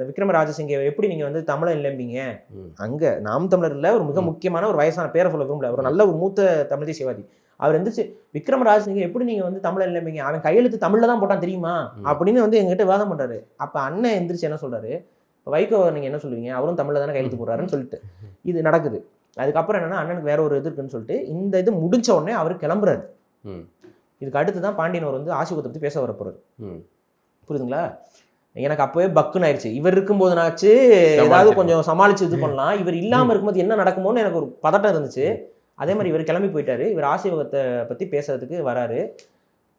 விக்ரம ராஜசிங்க எப்படி நீங்கள் வந்து தமிழன் இல்லைம்பீங்க? அங்கே நாம் தமிழரில் ஒரு மிக முக்கியமான ஒரு வயசான பேரை சொல்ல விரும்பல, ஒரு நல்ல ஒரு மூத்த தமிழ் தேசியவாதி. அவர் எந்திரிச்சு, விக்ரம ராஜசிங்க எப்படி நீங்கள் வந்து தமிழன் இல்லைம்பீங்க, அவன் கையெழுத்து தமிழில் தான் போட்டான் தெரியுமா அப்படின்னு வந்து எங்ககிட்ட வாதம் பண்ணுறாரு. அப்போ அண்ணன் எந்திரிச்சு என்ன சொல்கிறாரு, இப்போ வைகோ நீங்கள் என்ன சொல்லுவீங்க, அவரும் தமிழில் தானே கையெழுத்து போடுறாருன்னு சொல்லிட்டு இது நடக்குது. அதுக்கப்புறம் என்னன்னா, அண்ணனுக்கு வேற ஒரு இது இருக்குன்னு சொல்லிட்டு இந்த இது முடிஞ்ச உடனே அவர் கிளம்புறாரு. இதுக்கு அடுத்து தான் பாண்டியன் அவர் வந்து ஆசீர்வாதத்தை பற்றி பேச வரப்போறாரு. புரியுதுங்களா? எனக்கு அப்போவே பக்குன்னு ஆயிடுச்சு. இவர் இருக்கும்போதுனாச்சு ஏதாவது கொஞ்சம் சமாளிச்சு இது பண்ணலாம், இவர் இல்லாமல் இருக்கும்போது என்ன நடக்குமோன்னு எனக்கு ஒரு பதட்டம் இருந்துச்சு. அதே மாதிரி இவர் கிளம்பி போயிட்டாரு. இவர் ஆசீர்வாதத்தை பற்றி பேசுறதுக்கு வராரு.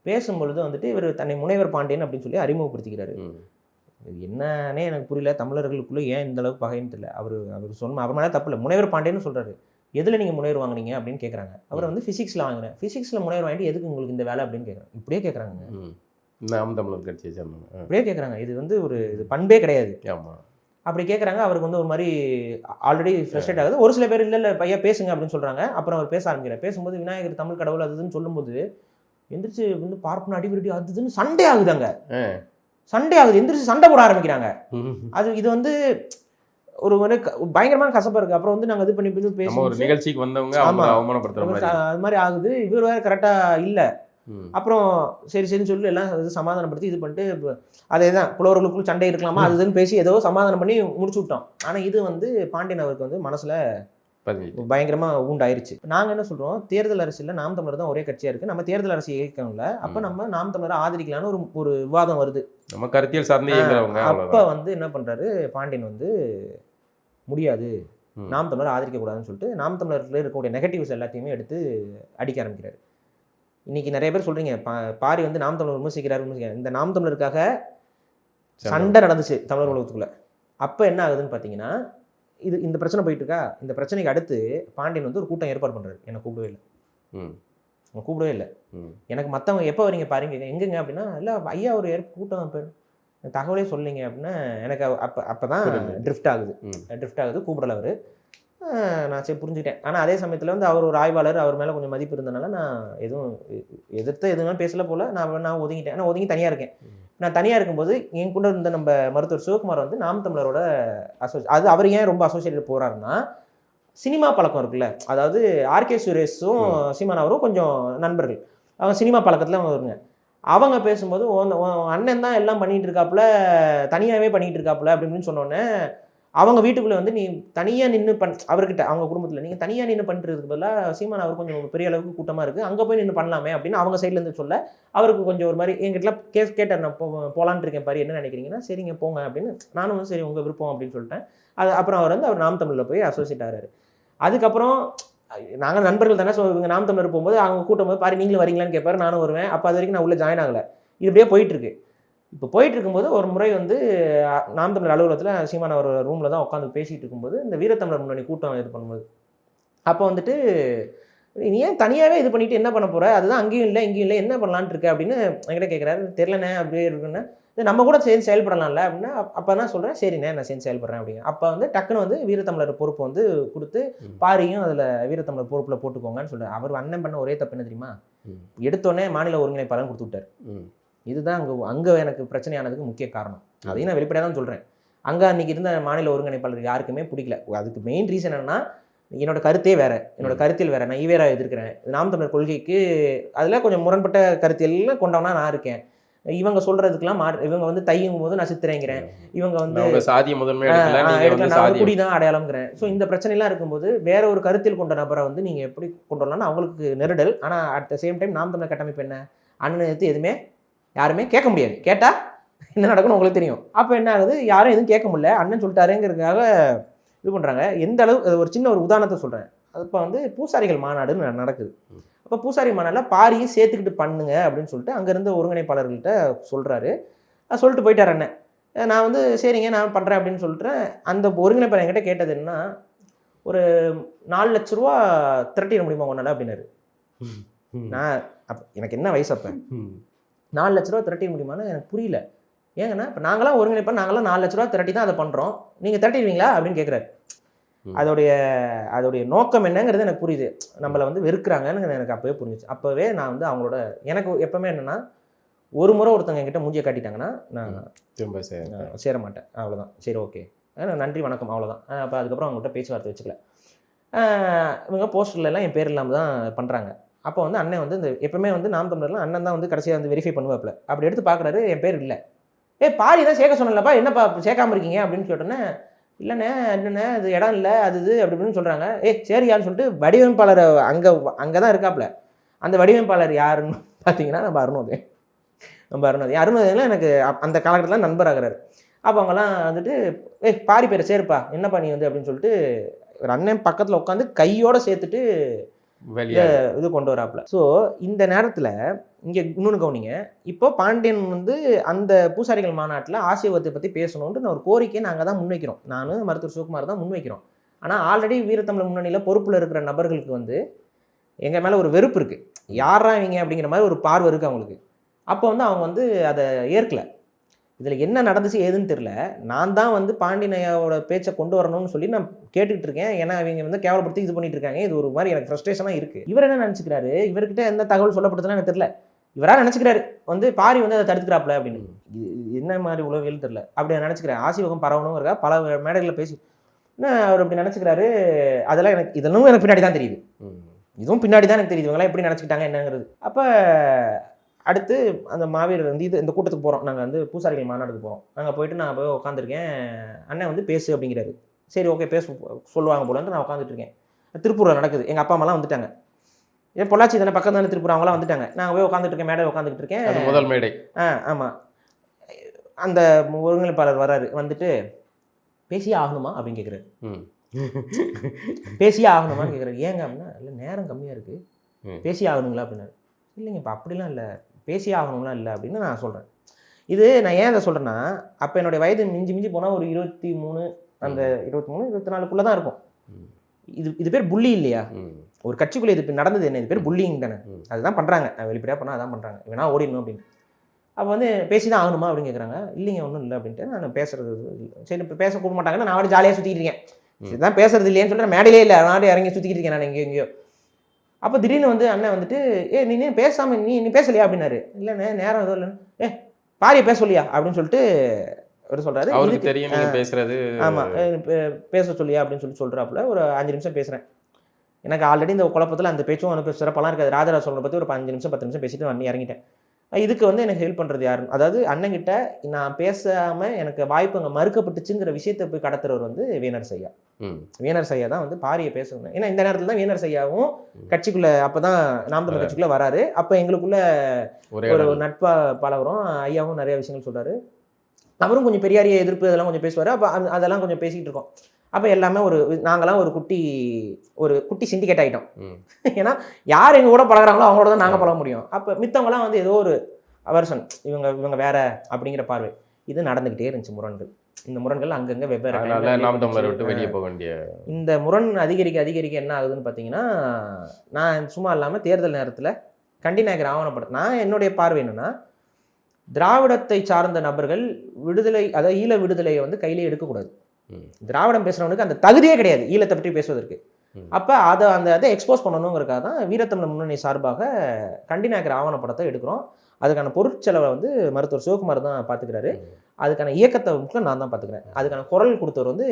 பேசும்பொழுது வந்துட்டு இவர் தன்னை முனைவர் பாண்டியன் அப்படின்னு சொல்லி அறிமுகப்படுத்திக்கிறாரு. என்னன்னே எனக்கு புரியல, தமிழர்களுக்குள்ளே ஏன் இந்த அளவுக்கு பகைன்னு தெரியல. அவர் சொன்ன அவர் மேலே தப்பு இல்லை, முனைவர் பாண்டியன்னு சொல்கிறாரு. எதில் நீங்கள் முனைவர் வாங்கினீங்க அப்படின்னு கேட்குறாங்க. அவர் வந்து ஃபிசிக்ஸில் வாங்கினேன். ஃபிசிக்ஸில் முனைவர் வாங்கிட்டு எதுக்கு உங்களுக்கு இந்த வேலை அப்படின்னு கேட்குறாங்க. இப்படியே கேட்குறாங்க. நாம் தமிழர் கட்சியை சேர்ந்தவங்க அப்படியே கேட்குறாங்க. இது வந்து ஒரு இது பண்பே கிடையாது. ஆமாம், அப்படி கேட்குறாங்க. அவருக்கு வந்து ஒரு மாதிரி ஆல்ரெடி ஃப்ரஸ்ட்ரேட் ஆகுது. ஒரு சில பேர் இல்லை பையன் பேசுங்க அப்படின்னு சொல்கிறாங்க. அப்புறம் அவர் பேச ஆரம்பிக்கிறார். பேசும்போது விநாயகர் தமிழ் கடவுள் அதுன்னு சொல்லும்போது எந்திரிச்சு வந்து பார்ப்பன அடிபடி அதுன்னு சண்டே ஆகுது. அங்கே சண்டே ஆகுது, எந்திரிச்சு சண்டை போட ஆரம்பிக்கிறாங்க. இது வந்து ஒரு பயங்கரமான கசப்பாக இருக்குது. அப்புறம் வந்து நாங்கள் இது பண்ணி பேசுவோம், ஒரு நிகழ்ச்சிக்கு வந்தவங்க அவமானப்படுத்துற அது மாதிரி ஆகுது. இவர் வேறு கரெக்டாக இல்லை. அப்புறம் சரின்னு சொல்லி எல்லாம் சமாதானப்படுத்தி இது பண்ணிட்டு அதே தான் புலவர்களுக்குள்ள சண்டை இருக்கலாமா அதுன்னு பேசி ஏதோ சமாதானம் பண்ணி முடிச்சு விட்டோம். ஆனால் இது வந்து பாண்டியன் அவருக்கு வந்து மனசில் பயங்கரமாக ஊண்டாயிருச்சு. நாங்கள் என்ன சொல்கிறோம், தேர்தல் அரசியலில் நாம் தமிழர் தான் ஒரே கட்சியாக இருக்குது, நம்ம தேர்தல் அரசியல் இயக்கம்ல அப்போ நம்ம நாம் தமிழரை ஆதரிக்கலான்னு ஒரு விவாதம் வருது. நம்ம கருத்தியல் சார்ந்து அப்போ வந்து என்ன பண்ணுறாரு பாண்டியன் வந்து, முடியாது நாம் தமிழர் ஆதரிக்கக்கூடாதுன்னு சொல்லிட்டு நாம் தமிழர்ல இருக்கக்கூடிய நெகட்டிவ்ஸ் எல்லாத்தையுமே எடுத்து அடிக்க ஆரம்பிக்கிறாரு. இன்னைக்கு நிறைய பேர் சொல்கிறீங்க பாரி வந்து நாம் தமிழர் விமர்சிக்கிறாரு. இந்த நாம் தமிழருக்காக சண்டை நடந்துச்சு தமிழர் உலகத்துக்குள்ள. அப்போ என்ன ஆகுதுன்னு பார்த்தீங்கன்னா, இந்த பிரச்சனை போயிட்டு இருக்கா, இந்த பிரச்சனைக்கு அடுத்து பாண்டியன் வந்து ஒரு கூட்டம் ஏற்பாடு பண்ணுறாரு. எனக்கு கூப்பிடவே இல்லை, கூப்பிடவே இல்லை. எனக்கு மற்றவங்க எப்போ வரீங்க பாருங்க எங்கெங்க அப்படின்னா, இல்லை ஐயா ஒரு கூட்டம் தகவலே சொல்லிங்க அப்படின்னா, எனக்கு அப்போ தான் ட்ரிஃப்ட் ஆகுது கூப்பிடல அவர். நான் சரி புரிஞ்சுக்கிட்டேன். ஆனால் அதே சமயத்தில் வந்து அவர் ஒரு ஆய்வாளர், அவர் மேலே கொஞ்சம் மதிப்பு இருந்தனால நான் எதுவும் எதுவும் பேசல போல் நான் ஒதுங்கிட்டேன். ஆனால் ஒதுங்கி தனியாக இருக்கேன். நான் தனியாக இருக்கும்போது என் கூட இருந்த நம்ம மருத்துவர் சிவகுமார் வந்து நாம் தமிழரோட அது அவர் ஏன் ரொம்ப அசோசியேட் போகிறாருன்னா, சினிமா பழக்கம் இருக்குல்ல, அதாவது ஆர்கே சுரேஷும் சீமான் அவரும் கொஞ்சம் நண்பர்கள், அவங்க சினிமா பழக்கத்தில் அவங்க வருங்க. அவங்க பேசும்போது அண்ணன் தான் எல்லாம் பண்ணிகிட்டு இருக்காப்புல, தனியாகவே பண்ணிகிட்டு இருக்காப்புல அப்படின்னு சொன்னோன்னே, அவங்க வீட்டுக்குள்ளே வந்து நீ தனியாக நின்று அவர்கிட்ட அவங்க குடும்பத்தில் நீங்கள் தனியாக நின்று பண்ணிட்டுருக்கு பதிலாக சீமான் அவர் கொஞ்சம் பெரிய அளவுக்கு கூட்டமாக இருக்குது, அங்கே போய் நின்று பண்ணலாமே அப்படின்னு அவங்க சைட்லேருந்து சொல்ல, அவருக்கு கொஞ்சம் ஒரு மாதிரி எங்கிட்டலாம் கேட்டார். நான் போகலான்ட்டு இருக்கேன் பாரு, என்ன நினைக்கிறீங்கன்னா, சரிங்க போங்க அப்படின்னு. நானும் வந்து சரி உங்கள் விருப்பம் அப்படின்னு சொல்லிட்டேன். அப்புறம் அவர் நாம் தமிழில் போய் அசோசியேட் ஆகிறாரு. அதுக்கப்புறம் நாங்கள் நண்பர்கள் தானே, ஸோ இவங்க நாம் தமிழர் போகும்போது அவங்க கூட்டம் போது பாரு நீங்களும் வரீங்களான்னு கேட்பாரு, நானும் வருவேன். அப்போ அது வரைக்கும் நான் உள்ளே ஜாயின் ஆகலை. இது இப்படியே போயிட்டுருக்கு. இப்போ போயிட்டு இருக்கும்போது ஒரு முறை வந்து நாம் தமிழர் அலுவலகத்தில் சீமான் அவர் ரூமில் தான் உட்காந்து பேசிகிட்டு இருக்கும்போது இந்த வீரத்தமிழர் முன்னணி கூட்டம் இது பண்ணும்போது, அப்போ வந்துட்டு நீ ஏன் தனியாகவே இது பண்ணிவிட்டு என்ன பண்ண போகிற, அதுதான் அங்கேயும் இல்லை இங்கேயும் இல்லை, என்ன பண்ணலான்ட்டு இருக்க அப்படின்னு என்கிட்ட கேட்குறாரு. தெரிலண்ணே அப்படியே இருக்குன்னு, நம்ம கூட சேர்ந்து செயல்படலாம்ல அப்படின்னா, அப்போ தான் சொல்கிறேன் சரிண்ணே நான் சேர்ந்து செயல்படுறேன் அப்படிங்க. அப்போ வந்து டக்குன்னு வந்து வீரத்தமிழர் பொறுப்பு வந்து கொடுத்து பாரியும் அதில் வீரத்தமிழர் பொறுப்பில் போட்டுக்கோங்கன்னு சொல்கிறேன். அவர் அண்ணன் பண்ண ஒரே தப்பு என்ன தெரியுமா, எடுத்தோடனே மாநில ஒருங்கிணைப்பாளர் கொடுத்து விட்டார். இதுதான் அங்கே எனக்கு பிரச்சனையானதுக்கு முக்கிய காரணம். அதையும் நான் வெளிப்படையாக தான் சொல்கிறேன். அங்கே அன்றைக்கி இருந்த மாநில ஒருங்கிணைப்பாளர் யாருக்குமே பிடிக்கல. அதுக்கு மெயின் ரீசன் என்னென்னா, என்னோட கருத்தே வேறு, என்னோட கருத்தியல் வேறு, நான் ஈவேரா எதிர்க்கிறேன், நாம் தமிழர் கொள்கைக்கு அதில் கொஞ்சம் முரண்பட்ட கருத்தியெல்லாம் கொண்டவனா நான் இருக்கேன். இவங்க சொல்கிறதுக்கெல்லாம் இவங்க வந்து தையும் போது நான் சித்திரைங்கிறேன், இவங்க வந்து சாதிய முதன்மை நான் குடி தான் அடையாளம்ங்கிறேன். ஸோ இந்த பிரச்சனைலாம் இருக்கும்போது வேற ஒரு கருத்தில் கொண்ட நபரை வந்து நீங்கள் எப்படி கொண்டு வரலாம்னு அவங்களுக்கு நெருடல். ஆனால் அட் த சேம் டைம் நாம் தமிழர் கட்டமைப்பு என்ன, அண்ணன் எடுத்து எதுவுமே யாருமே கேட்க முடியாது, கேட்டால் என்ன நடக்கும்னு உங்களுக்கு தெரியும். அப்போ என்ன ஆகுது, யாரும் எதுவும் கேட்க முடியல, அண்ணன் சொல்லிட்டாருங்கிறதுக்காக இது பண்ணுறாங்க. எந்த அளவு ஒரு சின்ன ஒரு உதாரணத்தை சொல்கிறேன். அது இப்போ வந்து பூசாரிகள் மாநாடுன்னு நடக்குது. அப்போ பூசாரி மாநாட்டில் பாரியும் சேர்த்துக்கிட்டு பண்ணுங்க அப்படின்னு சொல்லிட்டு அங்கேருந்து ஒருங்கிணைப்பாளர்கள்ட்ட சொல்கிறாரு. சொல்லிட்டு போயிட்டார் அண்ணன். நான் வந்து சரிங்க நான் பண்ணுறேன் அப்படின்னு சொல்லிட்டுறேன். அந்த ஒருங்கிணைப்பாளர் என்கிட்ட கேட்டது என்னன்னா, ஒரு 4 லட்ச ரூபா திரட்டிட முடியுமா ஒன்றால் அப்படின்னாரு. நான் எனக்கு என்ன வயசு அப்போ, 4 லட்ச ரூபா திரட்டிட முடியுமான்னு எனக்கு புரியல. ஏங்கன்னா இப்போ நாங்களாம் ஒருங்கிணைப்போம், நாங்களாம் 4 லட்ச ரூபா திரட்டி தான் அதை பண்ணுறோம், நீங்கள் திரட்டிடுவீங்களா அப்படின்னு கேட்குறாரு. அதோடைய நோக்கம் என்னங்கிறது எனக்கு புரியுது. நம்மளை வந்து வெறுக்கிறாங்கன்னு எனக்கு அப்போவே புரிஞ்சிச்சு. அப்போவே நான் வந்து அவங்களோட எனக்கு எப்போவுமே என்னென்னா, ஒரு முறை ஒருத்தவங்க என்கிட்ட மூஞ்சியை காட்டிட்டாங்கன்னா நான் திரும்ப சேர மாட்டேன், அவ்வளோதான். சரி ஓகே நன்றி வணக்கம் அவ்வளோதான். அப்போ அதுக்கப்புறம் அவங்கள்ட்ட பேச்சுவார்த்தை வச்சுக்கல. இவங்க போஸ்டர்லாம் என் பேர் இல்லாமல் தான் பண்ணுறாங்க. அப்போ வந்து அண்ணன் வந்து இந்த எப்பவுமே வந்து நாம் தமிழர்லாம் அண்ணன் தான் வந்து கடைசியாக வந்து வெரிஃபை பண்ணுவாப்பில். அப்படி எடுத்து பார்க்குறாரு, என் பேர் இல்லை. பாரி தான் சேர்க்க சொன்னலப்பா, என்னப்பா சேர்க்காமல் இருக்கீங்க அப்படின்னு கேட்டோன்னே, இல்லைண்ணே என்னண்ணே இது இடம் இல்லை அது இது அப்படி இப்படின்னு சொல்கிறாங்க. சரியான்னு சொல்லிட்டு வடிவமைப்பாளர் அங்கே தான் இருக்காப்புல. அந்த வடிவமைப்பாளர் யாருன்னு பார்த்தீங்கன்னா நம்ம அருணோதயம் எனக்கு அந்த காலகட்டத்தில் நண்பர் ஆகிறாரு. அப்போ அவங்கெல்லாம் வந்துட்டு பாரி பேரை சேருப்பா என்னப்பா நீ வந்து அப்படின்னு சொல்லிட்டு ஒரு அண்ணன் பக்கத்தில் உட்காந்து கையோடு சேர்த்துட்டு இது கொண்டு வராப்புல. ஸோ இந்த நேரத்தில் இங்கே இன்னொன்று கவனிங்க, இப்போ பாண்டியன் வந்து அந்த பூசாரிகள் மாநாட்டில் ஆசீர்வாதத்தை பற்றி பேசணுன்ட்டு ஒரு கோரிக்கையை நாங்கள் தான் முன்வைக்கிறோம். நானும் மருத்துவர் சிவகுமார் தான் முன்வைக்கிறோம். ஆனால் ஆல்ரெடி வீரத்தமிழர் முன்னணியில் பொறுப்பில் இருக்கிற நபர்களுக்கு வந்து எங்கள் மேலே ஒரு வெறுப்பு இருக்குது, யாரா இவங்க அப்படிங்கிற மாதிரி ஒரு பார்வை இருக்குது அவங்களுக்கு. அப்போ வந்து அவங்க வந்து அதை ஏற்கலை. இதில் என்ன நடந்துச்சு ஏதுன்னு தெரில. நான் தான் வந்து பாண்டியனையோட பேச்சை கொண்டு வரணும்னு சொல்லி நான் கேட்டுக்கிட்டு இருக்கேன். ஏன்னா அவங்க வந்து கேவலப்படுத்தி இது பண்ணிட்டு இருக்காங்க. இது ஒரு மாதிரி எனக்கு ஃப்ரஸ்ட்ரேஷனாக இருக்குது. இவர் என்ன நினச்சிக்கிறாரு, இவர்கிட்ட எந்த தகவல் சொல்லப்படுதுன்னா எனக்கு தெரியல. இவராக நினச்சிக்கிறாரு வந்து பாரி வந்து அதை தடுத்துக்கிறாப்புல அப்படின்னு. என்ன மாதிரி உளவியல் தெரில, அப்படி நினச்சிக்கிறேன். ஆசீர்வாதம் பரவணும் இருக்கா பல மேடைகளில் பேசி அவர் அப்படி நினச்சிக்கிறாரு. அதெல்லாம் இதெல்லாம் எனக்கு பின்னாடி தான் தெரியுது. இதுவும் பின்னாடி தான் எனக்கு தெரியுது இவங்களாம் எப்படி நினச்சிக்கிட்டாங்க என்னங்கிறது. அப்போ அடுத்து அந்த மாவீரர் வந்து இந்த கூட்டத்துக்கு போகிறோம். நாங்கள் வந்து பூசாரிகள் மாநாடுக்கு போகிறோம். நாங்கள் போயிட்டு நான் போய் உட்காந்துருக்கேன். அண்ணன் வந்து பேசு அப்படிங்கிறாரு. சரி ஓகே பேச சொல்லுவாங்க போலன்ட்டு நான் உட்காந்துட்ருக்கேன். திருப்பூரில் நடக்குது. எங்கள் அப்பா அம்மாலாம் வந்துட்டாங்க. ஏன் பொள்ளாச்சி தானே, பக்கம் தானே திருப்பூர், அவங்களாம் வந்துட்டாங்க. நான் போய் உட்காந்துட்டு இருக்கேன், மேடை உட்காந்துட்டு இருக்கேன். முதல் மேடை. ஆமாம். அந்த ஒருங்கிணைப்பாளர் வராரு, வந்துட்டு பேசியே ஆகணுமா அப்படின்னு கேட்குறாரு. பேசியே ஆகணுமான்னு கேட்குறாரு. ஏங்க அப்படின்னா, இல்லை நேரம் கம்மியாக இருக்குது, பேசியே ஆகணுங்களா அப்படின்னாரு. இல்லைங்க இப்போ அப்படிலாம் இல்லை, பேசியே ஆகணும்லாம் இல்லை அப்படின்னு நான் சொல்கிறேன். இது நான் ஏன் அதை சொல்கிறேன்னா, அப்போ என்னுடைய வயது மிஞ்சி போனால் ஒரு 23, அந்த 23 24 தான் இருக்கும். இது பேர் புள்ளி இல்லையா? ஒரு கட்சிக்குள்ளே இது நடந்தது என்ன, இது பேர் புல்லிங் தானே. அதுதான் பண்ணுறாங்க, வெளிப்படையாக பண்ணால் அதான் பண்ணுறாங்க. வேணா ஓடிடணும் அப்படின்னு. அப்போ வந்து பேசி தான் ஆகணுமா அப்படின்னு கேட்குறாங்க. இல்லைங்க ஒன்றும் இல்லை அப்படின்ட்டு நான் பேசுறது. சரி இப்போ பேச கூட மாட்டாங்கன்னா நான் ஜாலியாக சுற்றிக்கிட்டு இருக்கேன். இதுதான் பேசுறது இல்லையான்னு சொல்லிட்டு மேடையிலே இல்லை, நாடு இறங்கி சுற்றிக்கிட்டு இருக்கேன் நான் எங்கேயோ. அப்போ திடீர்னு வந்து அண்ணன் வந்துட்டு, நீ பேசாமல் நீ பேசலையா அப்படின்னாரு. இல்லைண்ணே நேரம் எதுவும் இல்லைன்னு. பாரியை பேச சொல்லியா அப்படின்னு சொல்லிட்டு அவர் சொல்கிறாரு. அவருக்கு தெரியும் நீங்கள் பேசுறது. ஆமாம், பேச சொல்லியா அப்படின்னு சொல்கிறாப்புல. ஒரு 5 நிமிஷம் பேசுகிறேன். எனக்கு ஆல்ரெடி இந்த குழப்பத்தில் அந்த பேச்சும் எனக்கு சிறப்பெல்லாம் இருக்காது. ராஜராஜ சோழனை பற்றி ஒரு 5 நிமிஷம் 10 நிமிஷம் பேசிட்டு வந்து இறங்கிட்டேன். இதுக்கு வந்து எனக்கு ஹெல்ப் பண்ணுறது யாரு, அதாவது அண்ணன்கிட்ட நான் பேசாமல் எனக்கு வாய்ப்பு அங்கே மறுக்கப்பட்டுச்சுங்கிற விஷயத்தை போய் கடத்துறவர் வந்து வீணர் சையா. வீணர் சையா தான் வந்து பாரியை பேசணும். ஏன்னா இந்த நேரத்தில் தான் வீணர் சையாவும் கட்சிக்குள்ளே, அப்போ தான் நாம் தமிழர் கட்சிக்குள்ளே வராரு. அப்போ எங்களுக்குள்ள ஒரு நட்பாக பழகுறோம். ஐயாவும் நிறைய விஷயங்கள் சொல்கிறாரு. அவரும் கொஞ்சம் பெரியாரிய எதிர்ப்பு இதெல்லாம் கொஞ்சம் பேசுவார். அப்போ அதெல்லாம் கொஞ்சம் பேசிக்கிட்டு இருக்கோம். அப்போ எல்லாமே நாங்களாம் ஒரு குட்டி சிண்டிகேட் ஆகிட்டோம். ஏன்னா யார் எங்கள் கூட பழகிறாங்களோ அவங்களோட தான் நாங்கள் பழக முடியும். அப்போ மித்தவங்களாம் வந்து ஏதோ ஒரு அவர்சன், இவங்க வேற அப்படிங்கிற பார்வை இது நடந்துக்கிட்டே இருந்துச்சு. முரண்கள், இந்த முரண்கள் அங்கங்கே வெவ்வேறு நாம் தமிழரை விட்டு வெளியே போக வேண்டிய இந்த முரண் அதிகரிக்க என்ன ஆகுதுன்னு பார்த்தீங்கன்னா, நான் சும்மா இல்லாமல் தேர்தல் நேரத்தில் கண்டிநாயகர் ஆவணப்படம், நான் என்னுடைய பார்வை என்னென்னா, திராவிடத்தை சார்ந்த நபர்கள் விடுதலை, அதாவது ஈழ விடுதலையை வந்து கையிலே எடுக்கக்கூடாது. திராவிடம் பேசுறவனுக்கு அந்த தகுதியே கிடையாது ஈழத்தை பற்றி பேசுவதற்கு. அப்போ அதை எக்ஸ்போஸ் பண்ணணுங்கிறதுக்காக தான் வீரத்தமிழர் முன்னணி சார்பாக கண்டிநாயகர் ஆவணப்படத்தை எடுக்கிறோம். அதுக்கான பொருட்செலவை வந்து மருத்துவர் சிவகுமார் தான் பார்த்துக்கிறாரு. அதுக்கான இயக்கத்தை நான் தான் பார்த்துக்கிறேன். அதுக்கான குரல் கொடுத்தவர் வந்து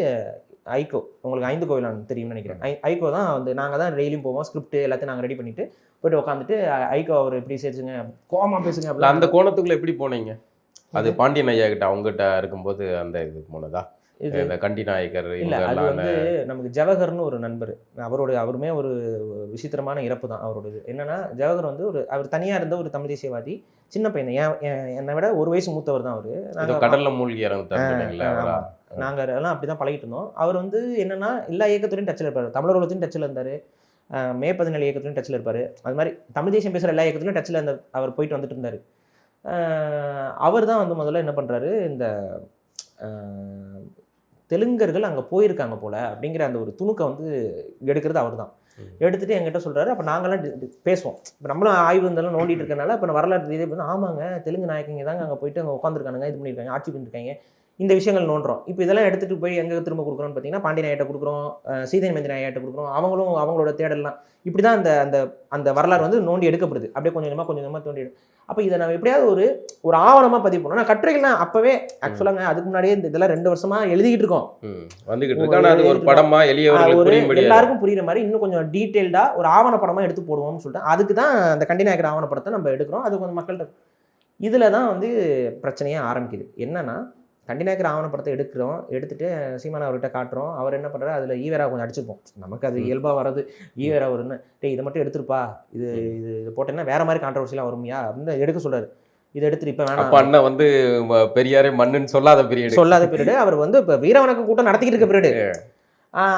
ஐகோ, உங்களுக்கு 5 கோவில் தெரியும்னு நினைக்கிறேன். ஐகோ தான் வந்து நாங்கள் தான் டெய்லியும் போவோம், ஸ்கிரிப்ட் எல்லாத்தையும் நாங்கள் ரெடி பண்ணிட்டு போய்ட்டு உட்காந்துட்டு ஐகோ அவர் எப்படி சேர்த்துங்க, கோமா பேசுங்க அப்படி. அந்த கோணத்துக்குள்ள எப்படி போனீங்க? அது பாண்டியன் ஐயா கிட்ட அவங்ககிட்ட இருக்கும்போது அந்த இது போனதா? இந்த கண்டிநாயகர் இல்லை, அது வந்து நமக்கு ஜவஹர்னு ஒரு நண்பர், அவருமே ஒரு விசித்திரமான இறப்பு தான் அவரோடது. என்னன்னா, ஜவஹர் வந்து அவர் தனியாக இருந்த ஒரு தமிழ் தேசியவாதி, சின்ன பையன், என்னை விட 1 வயசு மூத்தவர் தான் அவர். நாங்கள் கடல்ல மூழ்கி இறந்துட்டாங்க. நாங்கள் எல்லாம் அப்படி தான் பழகிட்டு இருந்தோம். அவர் வந்து என்னன்னா, எல்லா இயக்கத்துலையும் டச்சில் இருப்பார். தமிழர் உலகத்தையும் டச்சில் இருந்தார், மே 17 இயக்கத்துலையும் டச்சில் இருப்பார். அது மாதிரி தமிழ் தேசியம் பேசுகிற எல்லா இயக்கத்துலையும் டச்சில் அவர் போயிட்டு வந்துட்டு இருந்தார். அவர் தான் வந்து முதல்ல என்ன பண்ணுறாரு, இந்த தெலுங்கர்கள் அங்கே போயிருக்காங்க போல் அப்படிங்கிற அந்த ஒரு துணுக்கை வந்து எடுக்கிறது அவர் தான். எடுத்துகிட்டு என்கிட்ட சொல்கிறாரு. அப்போ நாங்களாம் பேசுவோம். இப்போ நம்மளும் ஆய்வு இருந்தாலும் நோண்டிட்டு இருக்கனால இப்போ வரலாற்று ரீதியாக இப்போ ஆமாங்க தெலுங்கு நாயக்கங்க தாங்க அங்கே போயிட்டு அங்கே உட்காந்துருக்கானுங்க, இது பண்ணியிருக்காங்க, ஆட்சி பண்ணியிருக்காங்க, இந்த விஷயங்கள் நோண்டுறோம். இப்போ இதெல்லாம் எடுத்துகிட்டு போய் எங்கே திரும்ப கொடுக்குறோன்னு பார்த்தீங்கன்னா, பாண்டிய நாயிட்ட கொடுக்குறோம், சீதை மந்திர நாயிட்ட கொடுக்குறோம். அவங்களோட தேடலாம் இப்படி தான் அந்த வரலாறு வந்து நோண்டி எடுக்கப்படுது. அப்படியே கொஞ்சம் கொஞ்சமாக தோண்டி எடுக்கும். அப்போ இதை நம்ம எப்படியாவது ஒரு ஆவணமாக பதிவு பண்ணோம். நான் கட்டுரைகள்லாம் அப்போவே ஆக்சுவலாங்க அதுக்கு முன்னாடியே இதெல்லாம் 2 வருஷமாக எழுதிக்கிட்டு இருக்கோம், வந்துகிட்டு இருக்கோம். அது ஒரு படமா எல்லாருக்கும் புரியுற மாதிரி இன்னும் கொஞ்சம் டீட்டெயில்டாக ஒரு ஆவணப்படமாக எடுத்து போடுவோம்னு சொல்லிட்டு அதுக்கு தான் அந்த கண்டிநாயகர் ஆவணப்படத்தை நம்ம எடுக்கிறோம். அது கொஞ்சம் மக்கள்கிட்ட இதில் தான் வந்து பிரச்சனையே ஆரம்பிக்குது. என்னன்னா, கண்டிநாயகர் ஆவணப்படத்தை எடுத்துட்டு சீமான் அவர்கிட்ட காட்டுறோம். அவர் என்ன பண்ணுறாரு, அதில் ஈவேரா கொஞ்சம் அடிச்சுப்போம். நமக்கு அது இயல்பாக வர்றது. ஈவேரா ஒரு இதை மட்டும் எடுத்துருப்பா, இது போட்டேன்னா வேற மாதிரி கான்ட்ரவர்சிலாம் வருமையா அப்படின்னு எடுக்க சொல்கிறாரு. இதை எடுத்துட்டு இப்போ வேணாம். அண்ணன் வந்து பெரியாரே மண்ணுன்னு சொல்லாத பீரியடு அவர் வந்து இப்போ வீரவணக்க கூட்டம் நடத்திக்கிட்டு இருக்க பீரியடு.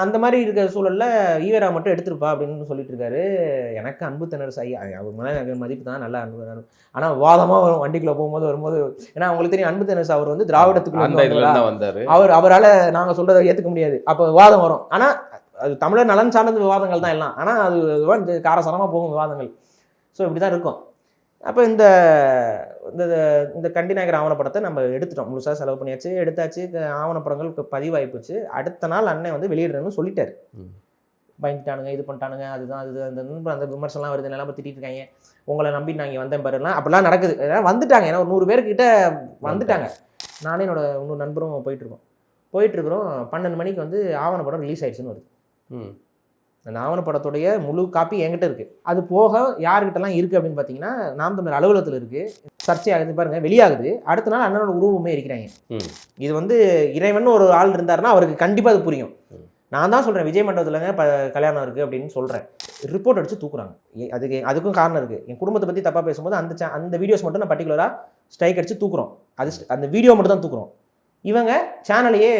அந்த மாதிரி இருக்கிற சூழலில் ஈவேரா மட்டும் எடுத்துருப்பா அப்படின்னு சொல்லிட்டு இருக்காரு. எனக்கு அன்பு தென்னரசு ஐயா அவர் மேலே எனக்கு மதிப்பு தான், நல்லா அன்பு. ஆனால் வாதமாக வரும் வண்டிக்குள்ளே வரும்போது ஏன்னா உங்களுக்கு தெரியும் அன்பு தென்னரசு அவர் வந்து திராவிடத்துக்குள்ள வந்தார். அவரால் நாங்கள் சொல்கிறத ஏற்றுக்க முடியாது. அப்போ விவாதம் வரும். ஆனால் அது தமிழர் நலன் சார்ந்த விவாதங்கள் தான் எல்லாம். ஆனால் அது காரசாரமாக போகும் விவாதங்கள். ஸோ இப்படி தான் இருக்கும். அப்போ இந்த கண்டிநாயகர் ஆவணப்படத்தை நம்ம எடுத்துட்டோம், முழுசாக செலவு பண்ணியாச்சு, எடுத்தாச்சு, ஆவணப்படங்கள் பதிவாயிப்போச்சு. அடுத்த நாள் அண்ணன் வந்து வெளியிடுறேன்னு சொல்லிட்டாரு. பயந்துட்டானுங்க, இது பண்ணிட்டானுங்க, அதுதான் அந்த விமர்சனம்லாம் வருது, எல்லாம் திட்டிட்டு இருக்காங்க, உங்களை நம்பி நாங்கள் வந்தேன் பாருலாம், அப்படிலாம் நடக்குது. வந்துட்டாங்க, ஏன்னா ஒரு 100 பேர்கிட்ட வந்துட்டாங்க. நானே என்னோட இன்னொரு நண்பரும் போயிட்டுருக்குறோம். 12 மணிக்கு வந்து ஆவணப்படம் ரிலீஸ் ஆயிடுச்சுன்னு வருது. அந்த ஆவணப்படத்துடைய முழு காப்பி என்கிட்ட இருக்குது. அது போக யாருக்கிட்டலாம் இருக்குது அப்படின்னு பார்த்தீங்கன்னா, நாம் தமிழர் அலுவலகத்தில் இருக்குது. சர்ச்சை ஆகுது பாருங்கள், வெளியாகுது. அடுத்த நாள் அண்ணனோட உருவமே இருக்கிறாங்க. இது வந்து இறைவன் ஒரு ஆள் இருந்தாருன்னா அவருக்கு கண்டிப்பாக அது புரியும். நான் தான் சொல்கிறேன் விஜய் மண்டபத்துலங்க கல்யாணம் இருக்குது அப்படின்னு சொல்கிறேன். ரிப்போர்ட் அடித்து தூக்குறாங்க. அதுக்கும் காரணம் இருக்குது. என் குடும்பத்தை பற்றி தப்பாக பேசும்போது அந்த வீடியோஸ் மட்டும் நான் பர்டிகுலராக ஸ்ட்ரைக் அடித்து தூக்குறோம். அது அந்த வீடியோ மட்டும் தான் தூக்குறோம். இவங்க சேனலையே